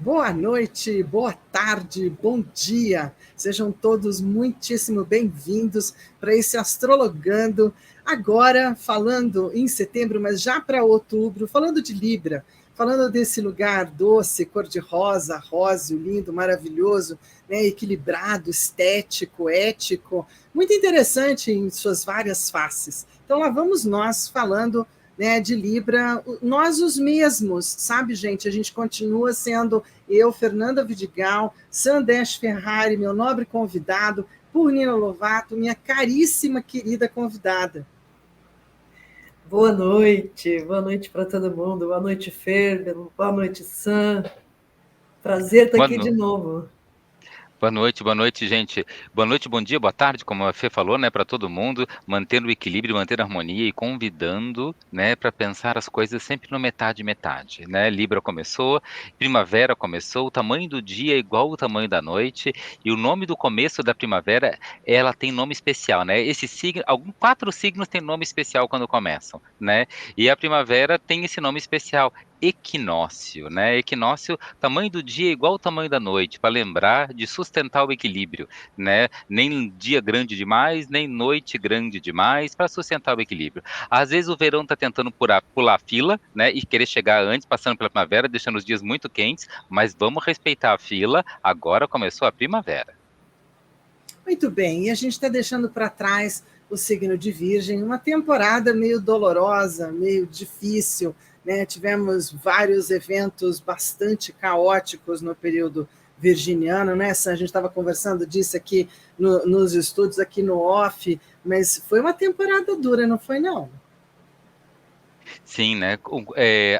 Boa noite, boa tarde, bom dia. Sejam todos muitíssimo bem-vindos para esse Astrologando. Agora, falando em setembro, mas já para outubro, falando de Libra, falando desse lugar doce, cor-de-rosa, róseo, lindo, maravilhoso, né, equilibrado, estético, ético, muito interessante em suas várias faces. Então, lá vamos nós falando, né, de Libra, nós os mesmos, sabe, gente? A gente continua sendo eu, Fernanda Vidigal, Sandesh Ferrari, meu nobre convidado, Purnina Lovato, minha caríssima querida convidada. Boa noite para todo mundo. Boa noite, Fer. Boa noite, Sam. Prazer estar Boa, aqui de no- novo. boa noite, gente. Boa noite, bom dia, boa tarde, como a Fê falou, né, para todo mundo, mantendo o equilíbrio, mantendo a harmonia e convidando, né, para pensar as coisas sempre no metade metade, né? Libra começou, primavera começou, o tamanho do dia é igual ao tamanho da noite e o nome do começo da primavera, ela tem nome especial, né? Esse signo, alguns 4 signos têm nome especial quando começam, né? E a primavera tem esse nome especial. Equinócio, né? Equinócio, tamanho do dia é igual ao tamanho da noite, para lembrar de sustentar o equilíbrio, né? Nem dia grande demais, nem noite grande demais, para sustentar o equilíbrio. Às vezes o verão está tentando pular a fila, né? E querer chegar antes, passando pela primavera, deixando os dias muito quentes, mas vamos respeitar a fila. Agora começou a primavera. Muito bem, e a gente está deixando para trás o signo de Virgem, uma temporada meio dolorosa, meio difícil, né? Tivemos vários eventos bastante caóticos no período virginiano, né? A gente estava conversando disso aqui nos estúdios, aqui no off, mas foi uma temporada dura, não foi, não? Sim, né?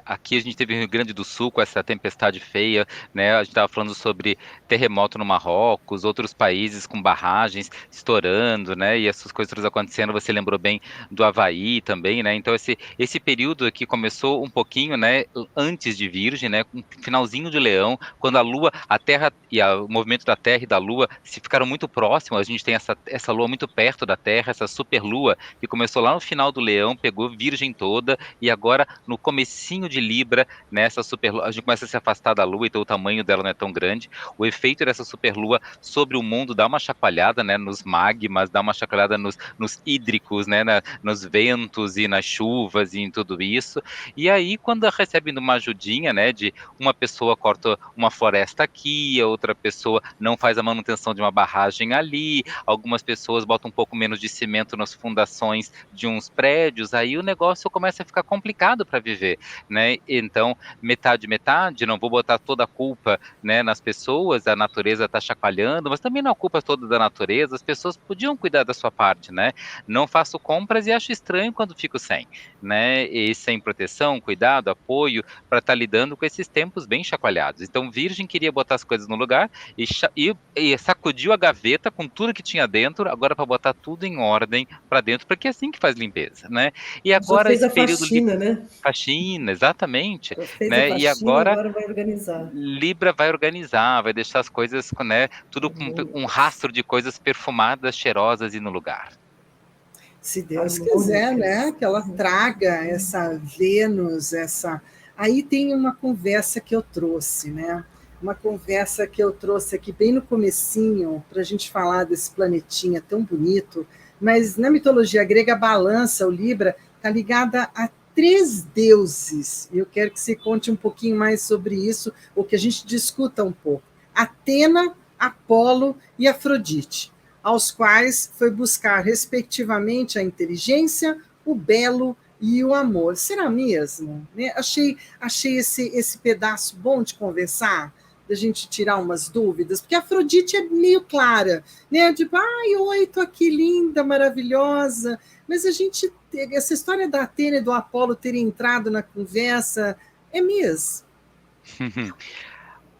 Aqui a gente teve no Rio Grande do Sul com essa tempestade feia, né? A gente estava falando sobre terremoto no Marrocos, outros países com barragens estourando, né? E essas coisas todas acontecendo. Você lembrou bem do Havaí também, né? Então esse período aqui começou um pouquinho, né? Antes de Virgem, né? Um finalzinho de Leão, quando a Lua, a Terra o movimento da Terra e da Lua se ficaram muito próximos. A gente tem essa Lua muito perto da Terra, essa super Lua que começou lá no final do Leão, pegou Virgem toda e agora no comecinho de Libra, nessa superlua, a gente começa a se afastar da Lua, então o tamanho dela não é tão grande. O efeito dessa superlua sobre o mundo dá uma chacoalhada, né, nos magmas, dá uma chacoalhada nos hídricos, né, nos ventos e nas chuvas e em tudo isso. E aí, quando recebe uma ajudinha, né, de uma pessoa corta uma floresta aqui, a outra pessoa não faz a manutenção de uma barragem ali, algumas pessoas botam um pouco menos de cimento nas fundações de uns prédios, aí o negócio começa a ficar complicado para viver, né? Então, metade, metade, não vou botar toda a culpa, né, nas pessoas, a natureza está chacoalhando, mas também não é culpa toda da natureza, as pessoas podiam cuidar da sua parte, né? Não faço compras e acho estranho quando fico sem, né? E sem proteção, cuidado, apoio, para estar lidando com esses tempos bem chacoalhados. Então, Virgem queria botar as coisas no lugar e sacudiu a gaveta com tudo que tinha dentro, agora para botar tudo em ordem para dentro, porque é assim que faz limpeza, né? E Já agora fez esse a período faxina, né? faxina, exatamente, Já fez a né? E faxina, agora agora vai organizar. Libra vai organizar, vai deixar as coisas, né, tudo com um Harmônicas. rastro de coisas perfumadas, cheirosas e no lugar. Se Deus quiser, né, Harmônicas. que ela traga essa Vênus, essa. Aí tem uma conversa que eu trouxe, né? Uma conversa que eu trouxe aqui bem no comecinho, para a gente falar desse planetinha tão bonito, mas na mitologia grega, a balança, o Libra, está ligada a três deuses. E eu quero que você conte um pouquinho mais sobre isso, ou que a gente discuta um pouco. Atena, Apolo e Afrodite, aos quais foi buscar, respectivamente, a inteligência, o belo e o amor. Será mesmo? Né? Achei esse pedaço bom de conversar, da gente tirar umas dúvidas, porque a Afrodite é meio clara, né? Tipo, ai, oi, tô aqui linda, maravilhosa, mas essa história da Atena e do Apolo terem entrado na conversa, é mesmo.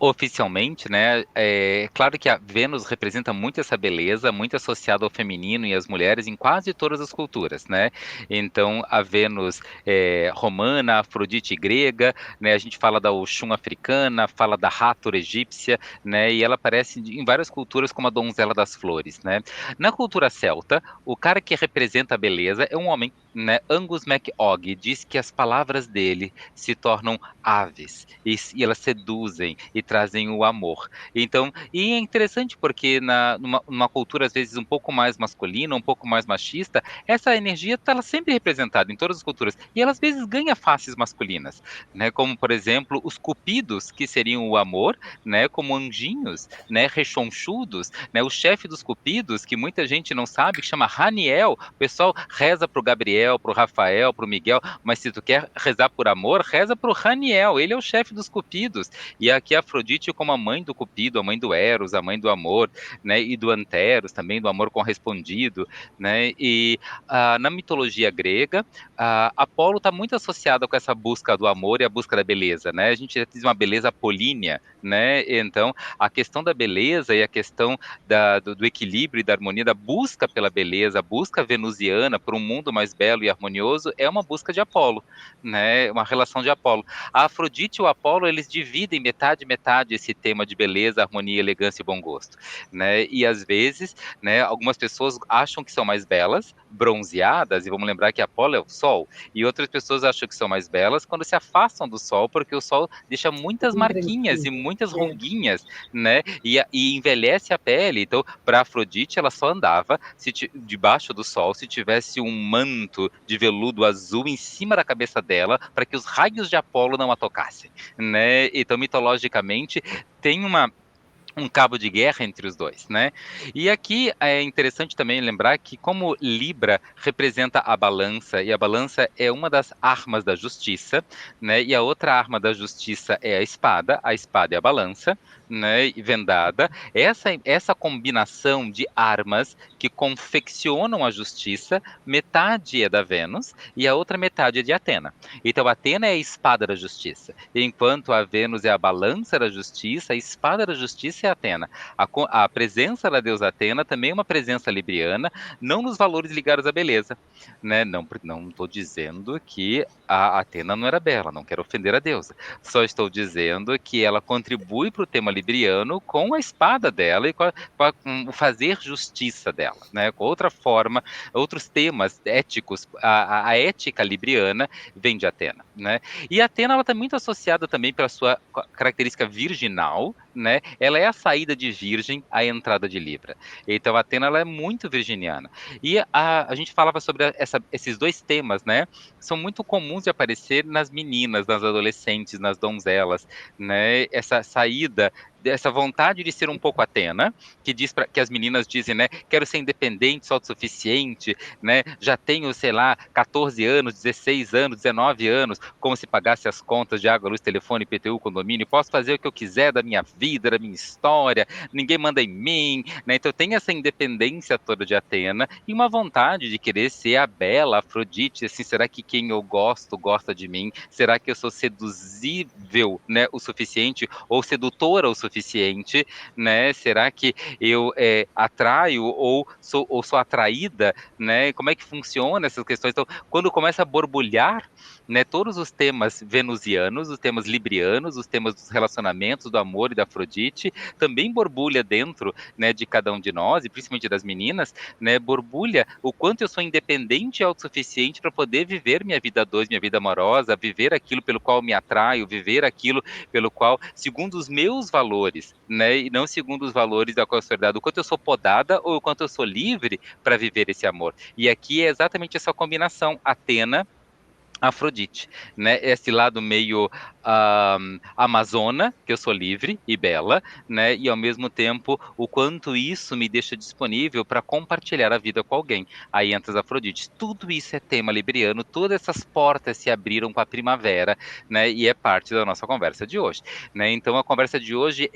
Oficialmente, né? É claro que a Vênus representa muito essa beleza, muito associada ao feminino e às mulheres em quase todas as culturas, né? Então, a Vênus romana, Afrodite grega, né? A gente fala da Oxum africana, fala da Hathor egípcia, né? E ela aparece em várias culturas como a donzela das flores, né? Na cultura celta, o cara que representa a beleza é um homem, né? Angus MacOg diz que as palavras dele se tornam aves e elas seduzem e trazem o amor. Então, e é interessante porque numa cultura às vezes um pouco mais masculina, um pouco mais machista, essa energia está sempre representada em todas as culturas e ela às vezes ganha faces masculinas, né? Como por exemplo os cupidos, que seriam o amor, né? Como anjinhos, né? Rechonchudos, né? O chefe dos cupidos, que muita gente não sabe, que chama Raniel. O pessoal reza pro Gabriel, pro Rafael, pro Miguel, mas se tu quer rezar por amor, reza pro Raniel. Ele é o chefe dos cupidos. E aqui a Afrodite como a mãe do Cupido, a mãe do Eros, a mãe do amor, né? E do Anteros também, do amor correspondido, né? E na mitologia grega, Apolo está muito associado com essa busca do amor e a busca da beleza, né? A gente já diz uma beleza apolínea, né? Então, a questão da beleza e a questão do equilíbrio e da harmonia, da busca pela beleza, a busca venusiana por um mundo mais belo e harmonioso, é uma busca de Apolo, né? Uma relação de Apolo. A Afrodite e o Apolo, eles dividem metade esse tema de beleza, harmonia, elegância e bom gosto, né? E às vezes, né, algumas pessoas acham que são mais belas, bronzeadas, e vamos lembrar que Apolo é o sol, e outras pessoas acham que são mais belas quando se afastam do sol, porque o sol deixa muitas Bem marquinhas e branquinho. muitas É. ruguinhas, né? E envelhece a pele. Então, para Afrodite, ela só andava debaixo do sol se tivesse um manto de veludo azul em cima da cabeça dela, para que os raios de Apolo não a tocassem, né? Então, mitologicamente, tem um cabo de guerra entre os dois, né? E aqui é interessante também lembrar que como Libra representa a balança e a balança é uma das armas da justiça, né? E a outra arma da justiça é a espada é a balança, né? E vendada. Essa combinação de armas que confeccionam a justiça, metade é da Vênus e a outra metade é de Atena. Então Atena é a espada da justiça, enquanto a Vênus é a balança da justiça, a espada da justiça é Atena. A presença da deusa Atena também é uma presença libriana, não nos valores ligados à beleza, né? Não estou dizendo que a Atena não era bela, não quero ofender a deusa. Só estou dizendo que ela contribui para o tema libriano com a espada dela e com o fazer justiça dela, né? Com outra forma, outros temas éticos. A ética libriana vem de Atena, né? E Atena ela está muito associada também pela sua característica virginal, né? Ela é a saída de Virgem, a entrada de Libra. Então, a Atena ela é muito virginiana. E a gente falava sobre esses dois temas, né? São muito comuns de aparecer nas meninas, nas adolescentes, nas donzelas, né? Essa saída dessa vontade de ser um pouco Atena, que as meninas dizem, né? Quero ser independente, autossuficiente, né? Já tenho, sei lá, 14 anos, 16 anos, 19 anos, como se pagasse as contas de água, luz, telefone, IPTU, condomínio, posso fazer o que eu quiser da minha vida, da minha história, ninguém manda em mim, né? Então tem essa independência toda de Atena e uma vontade de querer ser a bela Afrodite, assim, será que quem eu gosto gosta de mim? Será que eu sou seduzível, né, o suficiente ou sedutora o suficiente, né? Será que eu atraio ou sou atraída, né? Como é que funciona essas questões? Então, quando começa a borbulhar, né, todos os temas venusianos, os temas librianos, os temas dos relacionamentos, do amor e da Afrodite, também borbulha dentro, né, de cada um de nós, e principalmente das meninas, né, borbulha o quanto eu sou independente e autossuficiente para poder viver minha vida a dois, minha vida amorosa, viver aquilo pelo qual me atraio, viver aquilo pelo qual, segundo os meus valores, né, e não segundo os valores da qual eu sou herdado, o quanto eu sou podada ou o quanto eu sou livre para viver esse amor. E aqui é exatamente essa combinação, Atena, Afrodite, né? Esse lado meio amazona, que eu sou livre e bela, né? E ao mesmo tempo, o quanto isso me deixa disponível para compartilhar a vida com alguém. Aí entra as Afrodites. Tudo isso é tema libriano, todas essas portas se abriram com a primavera, né? E é parte da nossa conversa de hoje, né? Então a conversa de hoje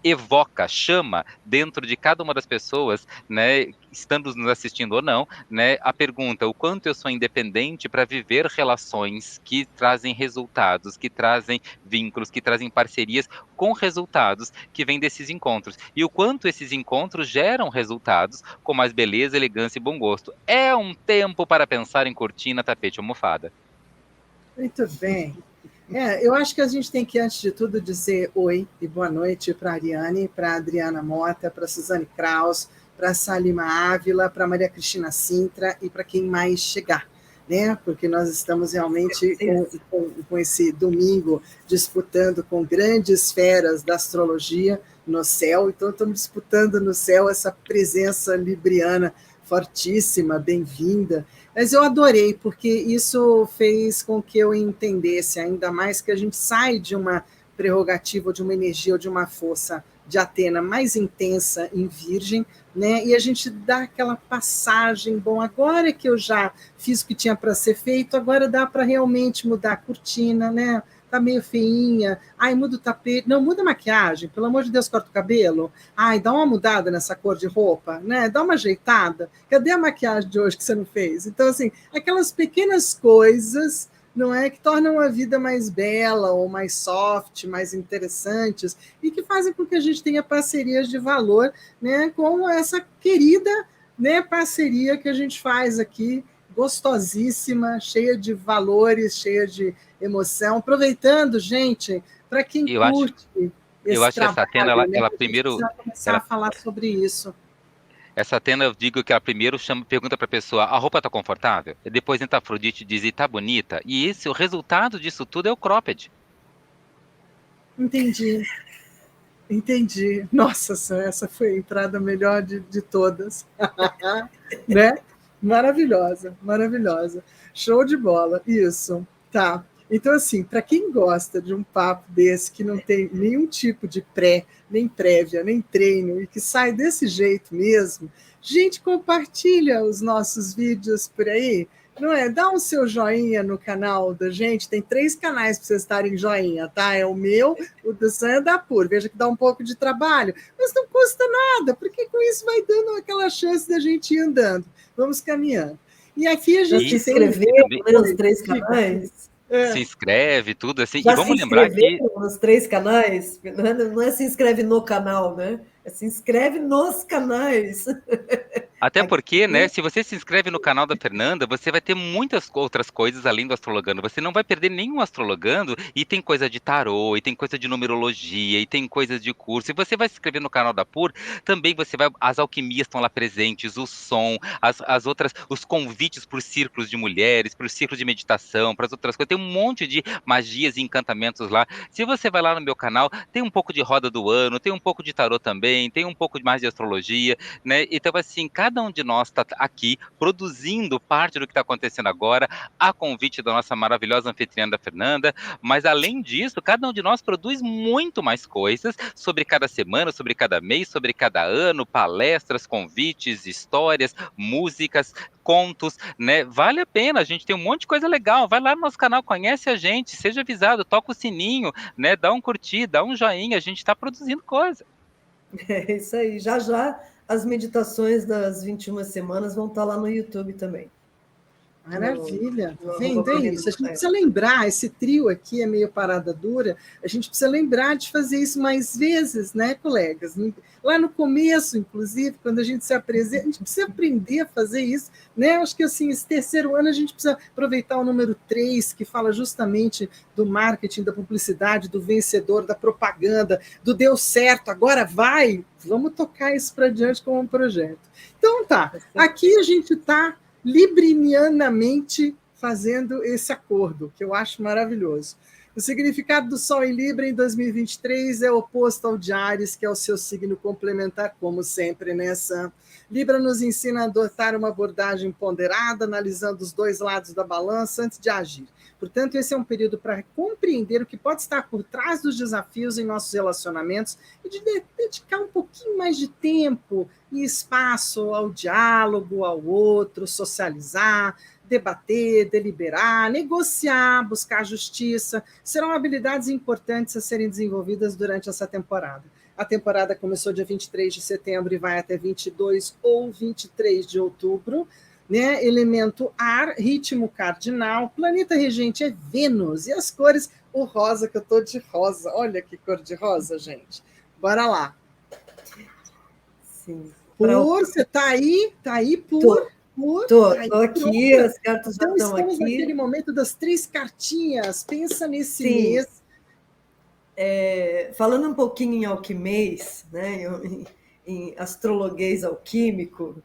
evoca, chama dentro de cada uma das pessoas, né? Estando nos assistindo ou não, né, a pergunta, o quanto eu sou independente para viver relações que trazem resultados, que trazem vínculos, que trazem parcerias com resultados que vêm desses encontros. E o quanto esses encontros geram resultados com mais beleza, elegância e bom gosto. É um tempo para pensar em cortina, tapete e almofada. Muito bem. Eu acho que a gente tem que, antes de tudo, dizer oi e boa noite para a Ariane, para a Adriana Mota, para a Suzane Kraus, para a Salima Ávila, para a Maria Cristina Sintra e para quem mais chegar. né? Porque nós estamos realmente com esse domingo disputando com grandes feras da astrologia no céu, então estamos disputando no céu essa presença libriana fortíssima, bem-vinda. Mas eu adorei, porque isso fez com que eu entendesse ainda mais que a gente sai de uma prerrogativa, de uma energia ou de uma força de Atena mais intensa em Virgem, né? E a gente dá aquela passagem, bom, agora que eu já fiz o que tinha para ser feito, agora dá para realmente mudar a cortina, né? Tá meio feinha, ai, muda o tapete, não, muda a maquiagem, pelo amor de Deus, corta o cabelo, ai, dá uma mudada nessa cor de roupa, né? Dá uma ajeitada, cadê a maquiagem de hoje que você não fez? Então, assim, aquelas pequenas coisas, não é, que tornam a vida mais bela ou mais soft, mais interessantes e que fazem com que a gente tenha parcerias de valor, né, com essa querida, né, parceria que a gente faz aqui, gostosíssima, cheia de valores, cheia de emoção, aproveitando, gente, para quem Eu acho, curte eu esse acho que essa Atena, trabalho, ela, né, ela a gente primeiro, precisa começar a ela, falar sobre isso. essa Atena, eu digo que ela primeiro chama, pergunta para a pessoa, a roupa tá confortável? E depois entra a Afrodite e diz, e tá bonita? E o resultado disso tudo é o cropped. Entendi. Entendi. Nossa, essa foi a entrada melhor de todas. Né? Maravilhosa, maravilhosa. Show de bola. Isso. Tá. Então, assim, para quem gosta de um papo desse, que não tem nenhum tipo de pré, nem prévia, nem treino, e que sai desse jeito mesmo, gente, compartilha os nossos vídeos por aí, não é? Dá um seu joinha no canal da gente, tem 3 canais para vocês estarem joinha, tá? É o meu, o do Sam e o da Pur. Veja que dá um pouco de trabalho, mas não custa nada, porque com isso vai dando aquela chance da gente ir andando. Vamos caminhando. E aqui a Já se gente tem... E inscreveram, também né, nos 3 canais? se inscreve, tudo assim. E Já se vamos lembrar que inscreveram nos 3 canais? Não é se inscreve no canal, né? É se inscreve nos canais. até Aqui, porque, né, se você se inscreve no canal da Fernanda, você vai ter muitas outras coisas além do astrologando. Você não vai perder nenhum astrologando e tem coisa de tarô, e tem coisa de numerologia, e tem coisa de curso. E você vai se inscrever no canal da Pur, também você vai, as alquimias estão lá presentes, o som, as outras, os convites para os círculos de mulheres, para o círculo de meditação, para as outras coisas. Tem um monte de magias e encantamentos lá. Se você vai lá no meu canal, tem um pouco de roda do ano, tem um pouco de tarô também, tem um pouco mais de astrologia, né? Então, assim, cada um de nós está aqui produzindo parte do que está acontecendo agora, a convite da nossa maravilhosa anfitriã da Fernanda, mas além disso, cada um de nós produz muito mais coisas sobre cada semana, sobre cada mês, sobre cada ano, palestras, convites, histórias, músicas, contos, né? Vale a pena, a gente tem um monte de coisa legal. Vai lá no nosso canal, conhece a gente, seja avisado, toca o sininho, né? Dá um curtir, dá um joinha, a gente está produzindo coisa. É isso aí. Já já as meditações das 21 semanas vão estar lá no YouTube também. Maravilha, tá No vendo? É Fernanda isso. A gente Maia. precisa lembrar, esse trio aqui é meio parada dura, a gente precisa lembrar de fazer isso mais vezes, né, colegas? Lá no começo, inclusive, quando a gente se apresenta, a gente precisa aprender a fazer isso, né? Acho que assim, esse terceiro ano a gente precisa aproveitar o número 3, que fala justamente do marketing, da publicidade, do vencedor, da propaganda, do deu certo, agora vai, vamos tocar isso para diante como um projeto. Então tá, aqui a gente está librinianamente fazendo esse acordo, que eu acho maravilhoso. O significado do Sol em Libra em 2023 é oposto ao de Áries, que é o seu signo complementar, como sempre nessa. Libra nos ensina a adotar uma abordagem ponderada, analisando os dois lados da balança antes de agir. Portanto, esse é um período para compreender o que pode estar por trás dos desafios em nossos relacionamentos e de dedicar um pouquinho mais de tempo e espaço ao diálogo, ao outro, socializar, debater, deliberar, negociar, buscar justiça. Serão habilidades importantes a serem desenvolvidas durante essa temporada. A temporada começou dia 23 de setembro e vai até 22 ou 23 de outubro. Né? Elemento ar, ritmo cardinal, planeta regente é Vênus, e as cores, o rosa, que eu estou de rosa. Olha que cor de rosa, gente. Bora lá. Sim. Você está aí? Está aí por... Estou aqui, as cartas já então, estão aqui. Estamos naquele momento das 3 cartinhas. Pensa nesse Sim. mês. Falando um pouquinho em alquimês, né, em astrologuês alquímico,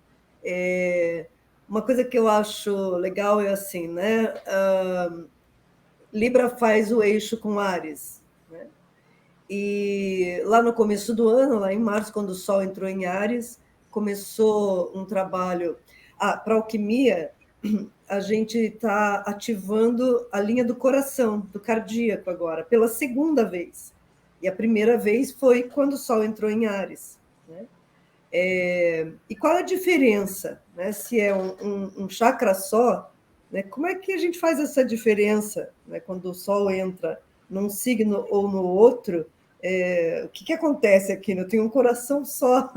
uma coisa que eu acho legal é assim, né? Libra faz o eixo com Áries, né? E lá no começo do ano, lá em março, quando o Sol entrou em Áries, começou um trabalho. Para alquimia, a gente está ativando a linha do coração, do cardíaco agora, pela segunda vez. E a primeira vez foi quando o Sol entrou em Áries, né? E qual a diferença, né? Se é um chakra só, né? Como é que a gente faz essa diferença, né? Quando o Sol entra num signo ou no outro, o que acontece aqui? Eu tenho um coração só,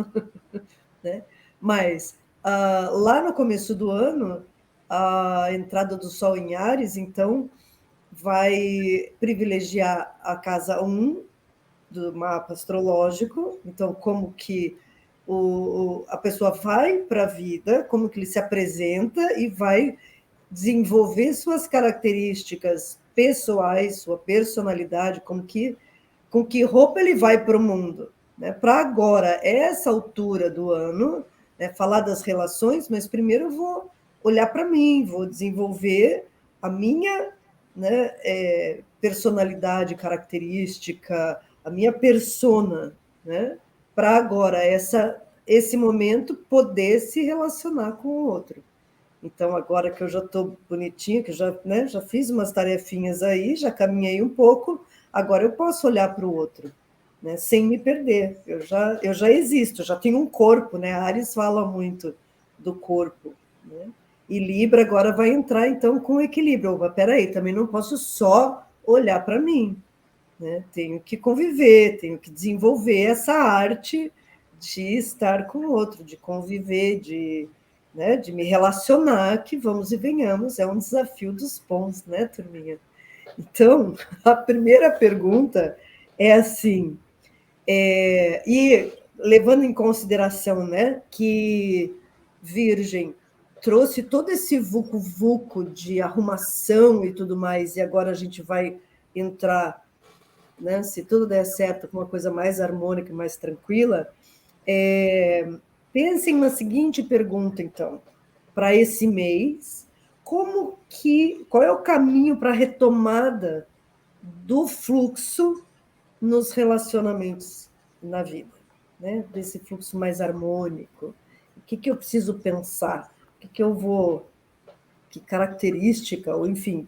né? Mas lá no começo do ano, a entrada do Sol em Áries, então, vai privilegiar a casa 1 do mapa astrológico, então como que a pessoa vai para a vida, como que ele se apresenta e vai desenvolver suas características pessoais, sua personalidade, com que roupa ele vai para o mundo. Né? Para agora, essa altura do ano, né, falar das relações, mas primeiro eu vou olhar para mim, vou desenvolver a minha, né, personalidade, característica, a minha persona, né, para agora, esse momento, poder se relacionar com o outro. Então, agora que eu já estou bonitinha, que já fiz umas tarefinhas aí, já caminhei um pouco, agora eu posso olhar para o outro, né, sem me perder. Eu já existo, já tenho um corpo, né? A Áries fala muito do corpo, né? E Libra agora vai entrar, então, com equilíbrio. Opa, peraí, também não posso só olhar para mim, né? Tenho que conviver, tenho que desenvolver essa arte de estar com o outro, de conviver, né, de me relacionar, que vamos e venhamos, é um desafio dos bons, né, turminha? Então, a primeira pergunta é assim, e levando em consideração, né, que Virgem trouxe todo esse vucu-vucu de arrumação e tudo mais, e agora a gente vai entrar, né, se tudo der certo, com uma coisa mais harmônica, mais tranquila, pensem na seguinte pergunta, então, para esse mês, qual é o caminho para a retomada do fluxo nos relacionamentos na vida, né? Desse fluxo mais harmônico? O que eu preciso pensar? Que característica, ou enfim,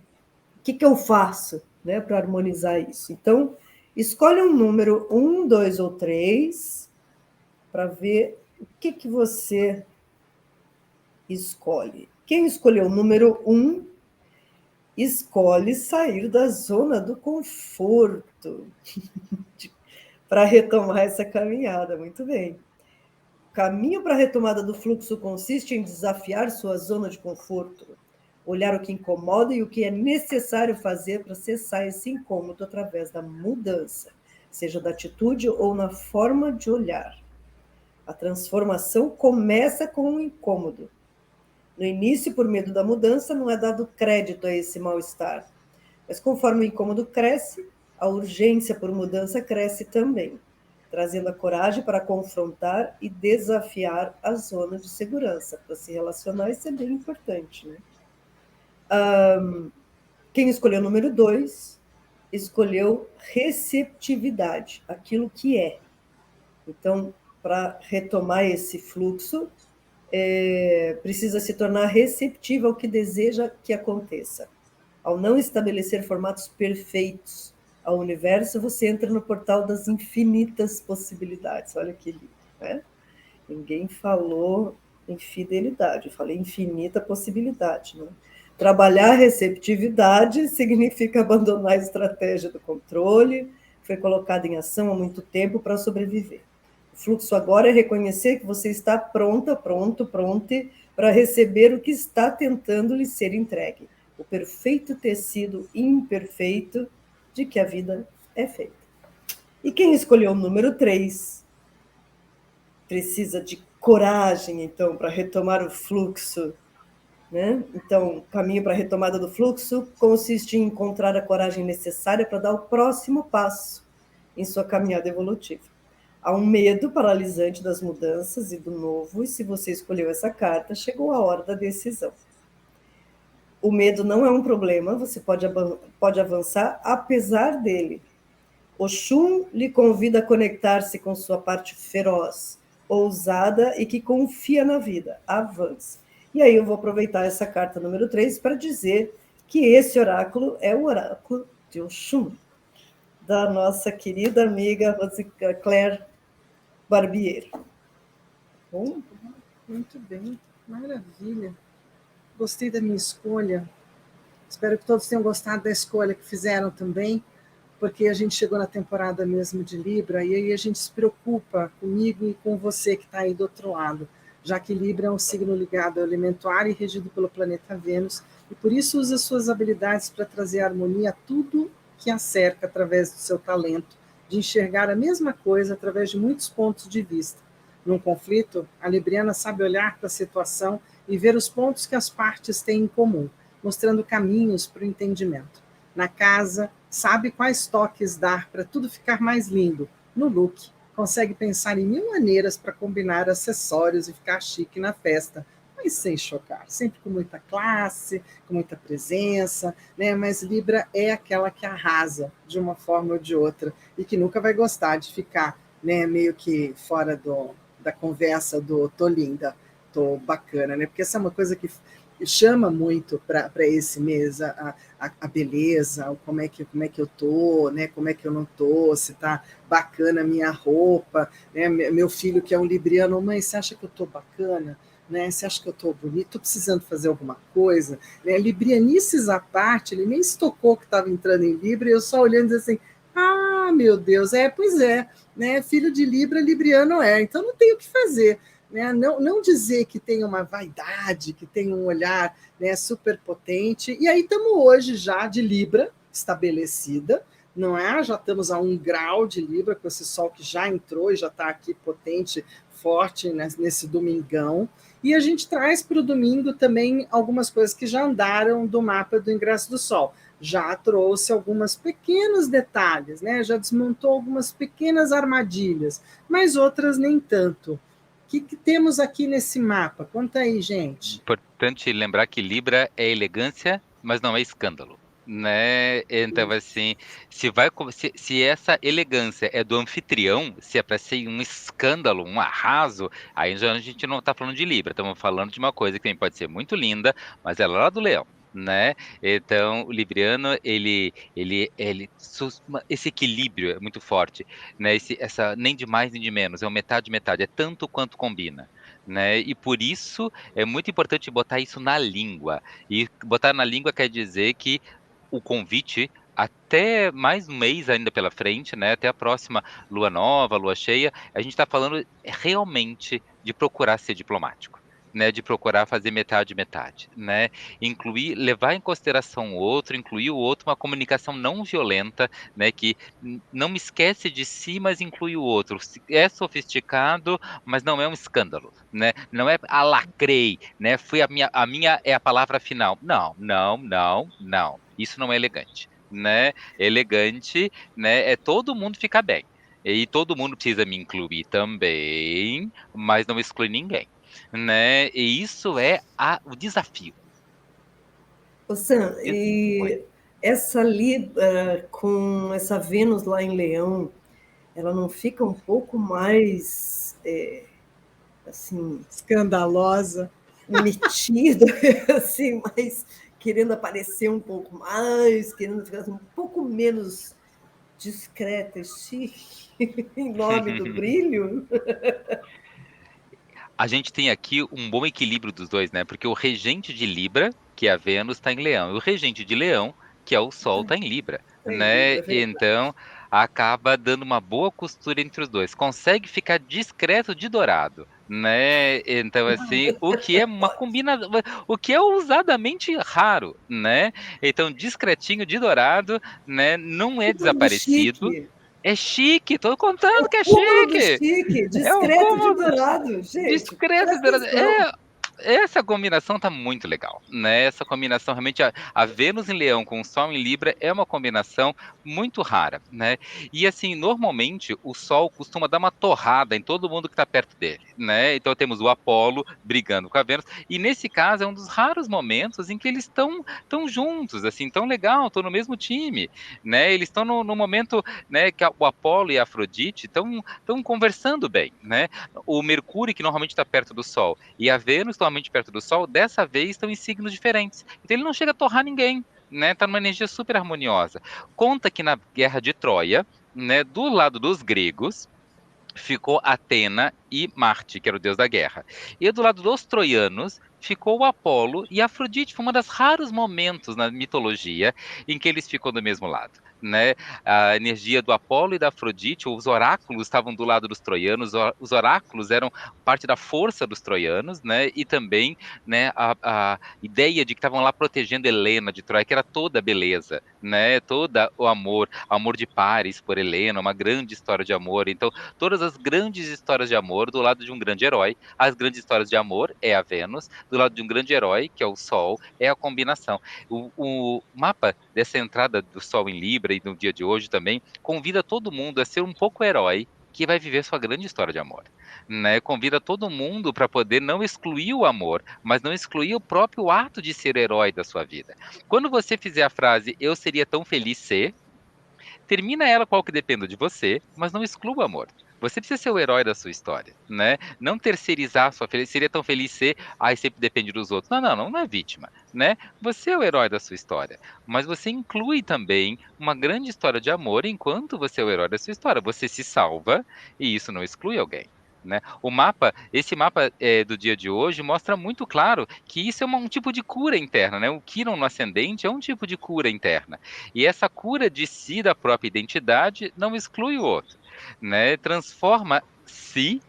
o que eu faço, né, para harmonizar isso? Então, escolhe um número 1, 2 ou 3 para ver o que você escolhe. Quem escolheu o número 1 escolhe sair da zona do conforto para retomar essa caminhada. Muito bem. O caminho para a retomada do fluxo consiste em desafiar sua zona de conforto, olhar o que incomoda e o que é necessário fazer para cessar esse incômodo através da mudança, seja da atitude ou na forma de olhar. A transformação começa com um incômodo. No início, por medo da mudança, não é dado crédito a esse mal-estar. Mas conforme o incômodo cresce, a urgência por mudança cresce também, trazendo a coragem para confrontar e desafiar a zona de segurança. Para se relacionar, isso é bem importante, né? Quem escolheu o número 2 escolheu receptividade, aquilo que é. Então, para retomar esse fluxo, precisa se tornar receptiva ao que deseja que aconteça. Ao não estabelecer formatos perfeitos ao universo, você entra no portal das infinitas possibilidades. Olha que lindo, né? Ninguém falou infidelidade, eu falei infinita possibilidade, né? Trabalhar a receptividade significa abandonar a estratégia do controle, foi colocada em ação há muito tempo para sobreviver. O fluxo agora é reconhecer que você está pronta, pronto, pronte para receber o que está tentando lhe ser entregue. O perfeito tecido imperfeito de que a vida é feita. E quem escolheu o número 3 precisa de coragem, então, para retomar o fluxo, né? Então, o caminho para a retomada do fluxo consiste em encontrar a coragem necessária para dar o próximo passo em sua caminhada evolutiva. Há um medo paralisante das mudanças e do novo, e se você escolheu essa carta, chegou a hora da decisão. O medo não é um problema, você pode avançar apesar dele. Oxum lhe convida a conectar-se com sua parte feroz, ousada e que confia na vida. Avance. E aí eu vou aproveitar essa carta número 3 para dizer que esse oráculo é o oráculo de Oxum, da nossa querida amiga Claire Barbier. Bom, muito bem, maravilha. Gostei da minha escolha. Espero que todos tenham gostado da escolha que fizeram também, porque a gente chegou na temporada mesmo de Libra, e aí a gente se preocupa comigo e com você que está aí do outro lado, já que Libra é um signo ligado ao elemento ar e regido pelo planeta Vênus, e por isso usa suas habilidades para trazer harmonia a tudo que a cerca através do seu talento, de enxergar a mesma coisa através de muitos pontos de vista. Num conflito, a libriana sabe olhar para a situação e ver os pontos que as partes têm em comum, mostrando caminhos para o entendimento. Na casa, sabe quais toques dar para tudo ficar mais lindo. No look, consegue pensar em 1000 maneiras para combinar acessórios e ficar chique na festa, mas sem chocar, sempre com muita classe, com muita presença, né? Mas Libra é aquela que arrasa de uma forma ou de outra e que nunca vai gostar de ficar, né, meio que fora da conversa do tô linda, tô bacana, né? Porque essa é uma coisa que chama muito para esse mês a beleza, como é que eu tô, né? Como é que eu não tô, se tá bacana a minha roupa, né? Meu filho que é um libriano, mãe, você acha que eu tô bacana? Né? Você acha que eu tô bonito? Tô precisando fazer alguma coisa? Né? Librianices à parte, ele nem se tocou que estava entrando em Libra, e eu só olhando assim, ah, meu Deus, pois é, né? Filho de Libra, libriano então não tem o que fazer. Né? Não dizer que tem uma vaidade, que tem um olhar, né, super potente. E aí estamos hoje já de Libra estabelecida, não é? Já estamos a 1 grau de Libra, com esse sol que já entrou e já está aqui potente, forte, né, nesse domingão. E a gente traz para o domingo também algumas coisas que já andaram do mapa do ingresso do Sol. Já trouxe alguns pequenos detalhes, né? Já desmontou algumas pequenas armadilhas, mas outras nem tanto. O que temos aqui nesse mapa? Conta aí, gente. Importante lembrar que Libra é elegância, mas não é escândalo, né? Então, assim, se essa elegância é do anfitrião, se é para ser um escândalo, um arraso, aí já a gente não está falando de Libra, estamos falando de uma coisa que também pode ser muito linda, mas ela é lá do Leão. Né? Então, o libriano, esse equilíbrio é muito forte, né? Essa nem de mais nem de menos, é um metade metade, é tanto quanto combina, né? E por isso é muito importante botar isso na língua. E botar na língua quer dizer que o convite até mais um mês ainda pela frente, né? Até a próxima lua nova, lua cheia, a gente está falando realmente de procurar ser diplomático. Né, de procurar fazer metade metade, né, levar em consideração o outro, incluir o outro, uma comunicação não violenta, né, que não me esquece de si, mas inclui o outro, é sofisticado, mas não é um escândalo, né, não é lacrei, né, a minha é a palavra final, não, isso não é elegante, né, elegante, né, é todo mundo ficar bem, e todo mundo precisa me incluir também, mas não exclui ninguém. Né? E isso é o desafio. Ô Sam, e essa Libra com essa Vênus lá em Leão, ela não fica um pouco mais assim, escandalosa, metida, assim, mais querendo aparecer um pouco mais, querendo ficar assim, um pouco menos discreta, chique, em nome do brilho? A gente tem aqui um bom equilíbrio dos dois, né? Porque o regente de Libra, que é a Vênus, está em Leão, e o regente de Leão, que é o Sol, está em Libra, né? Então acaba dando uma boa costura entre os dois. Consegue ficar discreto de dourado, né? Então assim, o que é uma combinação, o que é ousadamente raro, né? Então discretinho de dourado, né? Não é desaparecido. É chique, tô contando que é cúmulo do chique. chique, É o discreto de cômodo dourado, gente. discreto e dourado. essa combinação tá muito legal, né? Essa combinação realmente a Vênus em Leão com o Sol em Libra é uma combinação muito rara, né? E assim, normalmente o Sol costuma dar uma torrada em todo mundo que está perto dele, né? Então temos o Apolo brigando com a Vênus, e nesse caso é um dos raros momentos em que eles estão tão juntos, assim, tão legal, estão no mesmo time, né? Eles estão no momento, né, que o Apolo e a Afrodite estão conversando bem, né? O Mercúrio, que normalmente está perto do Sol, e a Vênus, totalmente perto do Sol, dessa vez estão em signos diferentes. Então ele não chega a torrar ninguém, né? Tá numa energia super harmoniosa. Conta que na Guerra de Troia, né, do lado dos gregos, ficou Atena e Marte, que era o deus da guerra. E do lado dos troianos ficou o Apolo e Afrodite. Foi um dos raros momentos na mitologia em que eles ficam do mesmo lado, né? A energia do Apolo e da Afrodite, os oráculos estavam do lado dos troianos, os oráculos eram parte da força dos troianos, né? E também, né, a ideia de que estavam lá protegendo Helena de Troia, que era toda a beleza, né? Toda o amor de Paris por Helena, uma grande história de amor. Então, todas as grandes histórias de amor do lado de um grande herói. As grandes histórias de amor é a Vênus, do lado de um grande herói, que é o Sol, é a combinação. O mapa dessa entrada do Sol em Libra e no dia de hoje também convida todo mundo a ser um pouco herói que vai viver sua grande história de amor, né? Convida todo mundo para poder não excluir o amor, mas não excluir o próprio ato de ser herói da sua vida. Quando você fizer a frase "eu seria tão feliz ser", termina ela com algo que dependa de você, mas não exclua o amor. Você precisa ser o herói da sua história, né? Não terceirizar a sua felicidade. Seria tão feliz ser, ai, sempre depende dos outros. Não é vítima, né? Você é o herói da sua história, mas você inclui também uma grande história de amor enquanto você é o herói da sua história. Você se salva e isso não exclui alguém. Né? Esse mapa do dia de hoje mostra muito claro que isso é um tipo de cura interna, né? O Quirón no ascendente é um tipo de cura interna. E essa cura de si, da própria identidade, não exclui o outro, né? Transforma-se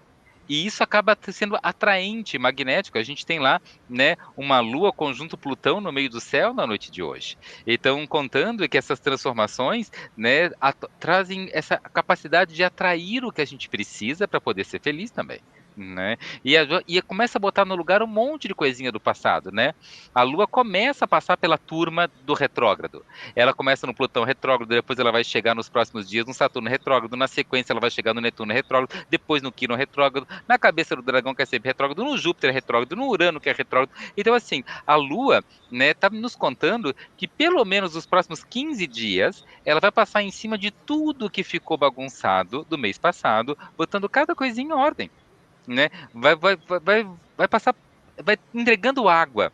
e isso acaba sendo atraente, magnético. A gente tem lá, né, uma Lua conjunto Plutão no meio do céu na noite de hoje. Então, contando que essas transformações, né, trazem essa capacidade de atrair o que a gente precisa para poder ser feliz também. Né? E começa a botar no lugar um monte de coisinha do passado, né? A Lua começa a passar pela turma do retrógrado. Ela começa no Plutão retrógrado, depois ela vai chegar nos próximos dias no Saturno retrógrado, na sequência ela vai chegar no Netuno retrógrado, depois no Quirón retrógrado, na cabeça do dragão que é sempre retrógrado, no Júpiter retrógrado, no Urano que é retrógrado. Então, assim, a Lua, né, tá nos contando que pelo menos nos próximos 15 dias ela vai passar em cima de tudo que ficou bagunçado do mês passado, botando cada coisinha em ordem, né? Vai passar, vai entregando água.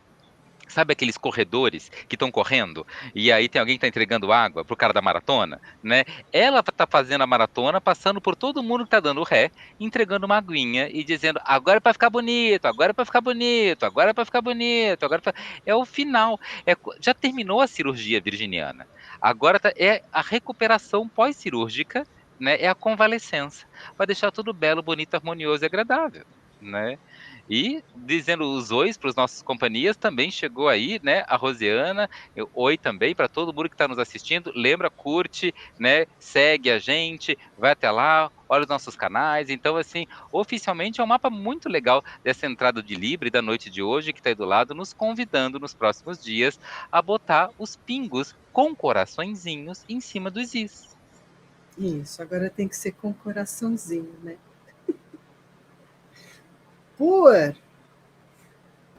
Sabe aqueles corredores que estão correndo e aí tem alguém que está entregando água pro cara da maratona, né? Ela está fazendo a maratona, passando por todo mundo que está dando ré, entregando uma aguinha e dizendo: agora é para ficar bonito, agora é para ficar bonito, agora é para ficar bonito, é o final. Já terminou a cirurgia virginiana. Agora é a recuperação pós-cirúrgica, né? É a convalescença, para deixar tudo belo, bonito, harmonioso e agradável, né? E dizendo os ois para os nossos companhias, também chegou aí, né, a Rosiana, oi também para todo mundo que está nos assistindo, lembra, curte, né, segue a gente, vai até lá, olha os nossos canais, então assim, oficialmente é um mapa muito legal dessa entrada de Libra e da noite de hoje, que está aí do lado, nos convidando nos próximos dias a botar os pingos com coraçõezinhos em cima dos is. Isso, agora tem que ser com coraçãozinho, né? Por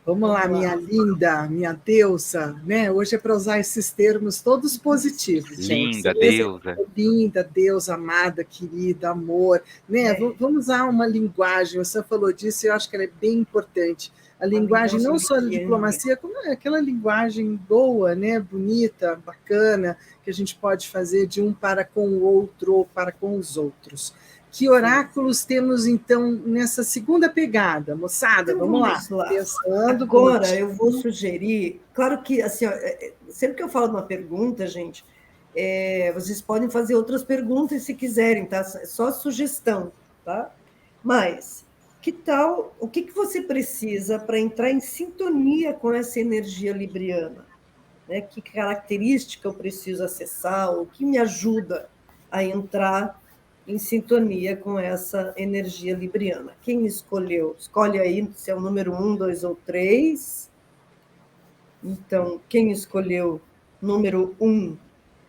Vamos lá, minha linda, minha deusa, né? Hoje é para usar esses termos todos positivos, gente. Linda deusa. Linda, deusa, amada, querida, amor, né? Vamos usar uma linguagem, você falou disso, eu acho que ela é bem importante. A linguagem não só da diplomacia, como é aquela linguagem boa, né? Bonita, bacana, que a gente pode fazer de um para com o outro ou para com os outros. Que oráculos temos, então, nessa segunda pegada, moçada? Então, vamos lá. Pensando. Agora, eu vou sugerir... Claro que, assim, sempre que eu falo uma pergunta, gente, vocês podem fazer outras perguntas se quiserem, tá? É só sugestão, tá? Mas, que tal... O que você precisa para entrar em sintonia com essa energia libriana? Né? Que característica eu preciso acessar? O que me ajuda a entrar em sintonia com essa energia libriana. Quem escolheu? Escolhe aí se é o número 1, 2 ou 3. Então, quem escolheu número 1,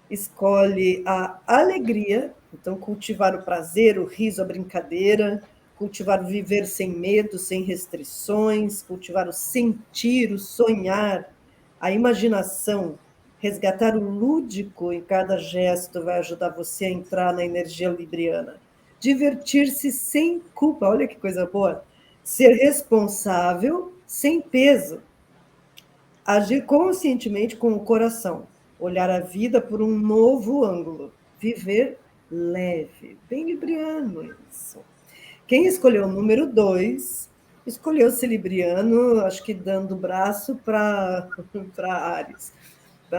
escolhe a alegria, então cultivar o prazer, o riso, a brincadeira, cultivar o viver sem medo, sem restrições, cultivar o sentir, o sonhar, a imaginação, resgatar o lúdico em cada gesto vai ajudar você a entrar na energia libriana. Divertir-se sem culpa, olha que coisa boa. Ser responsável sem peso. Agir conscientemente com o coração. Olhar a vida por um novo ângulo. Viver leve. Bem libriano isso. Quem escolheu o número 2, escolheu-se libriano, acho que dando o braço para Áries.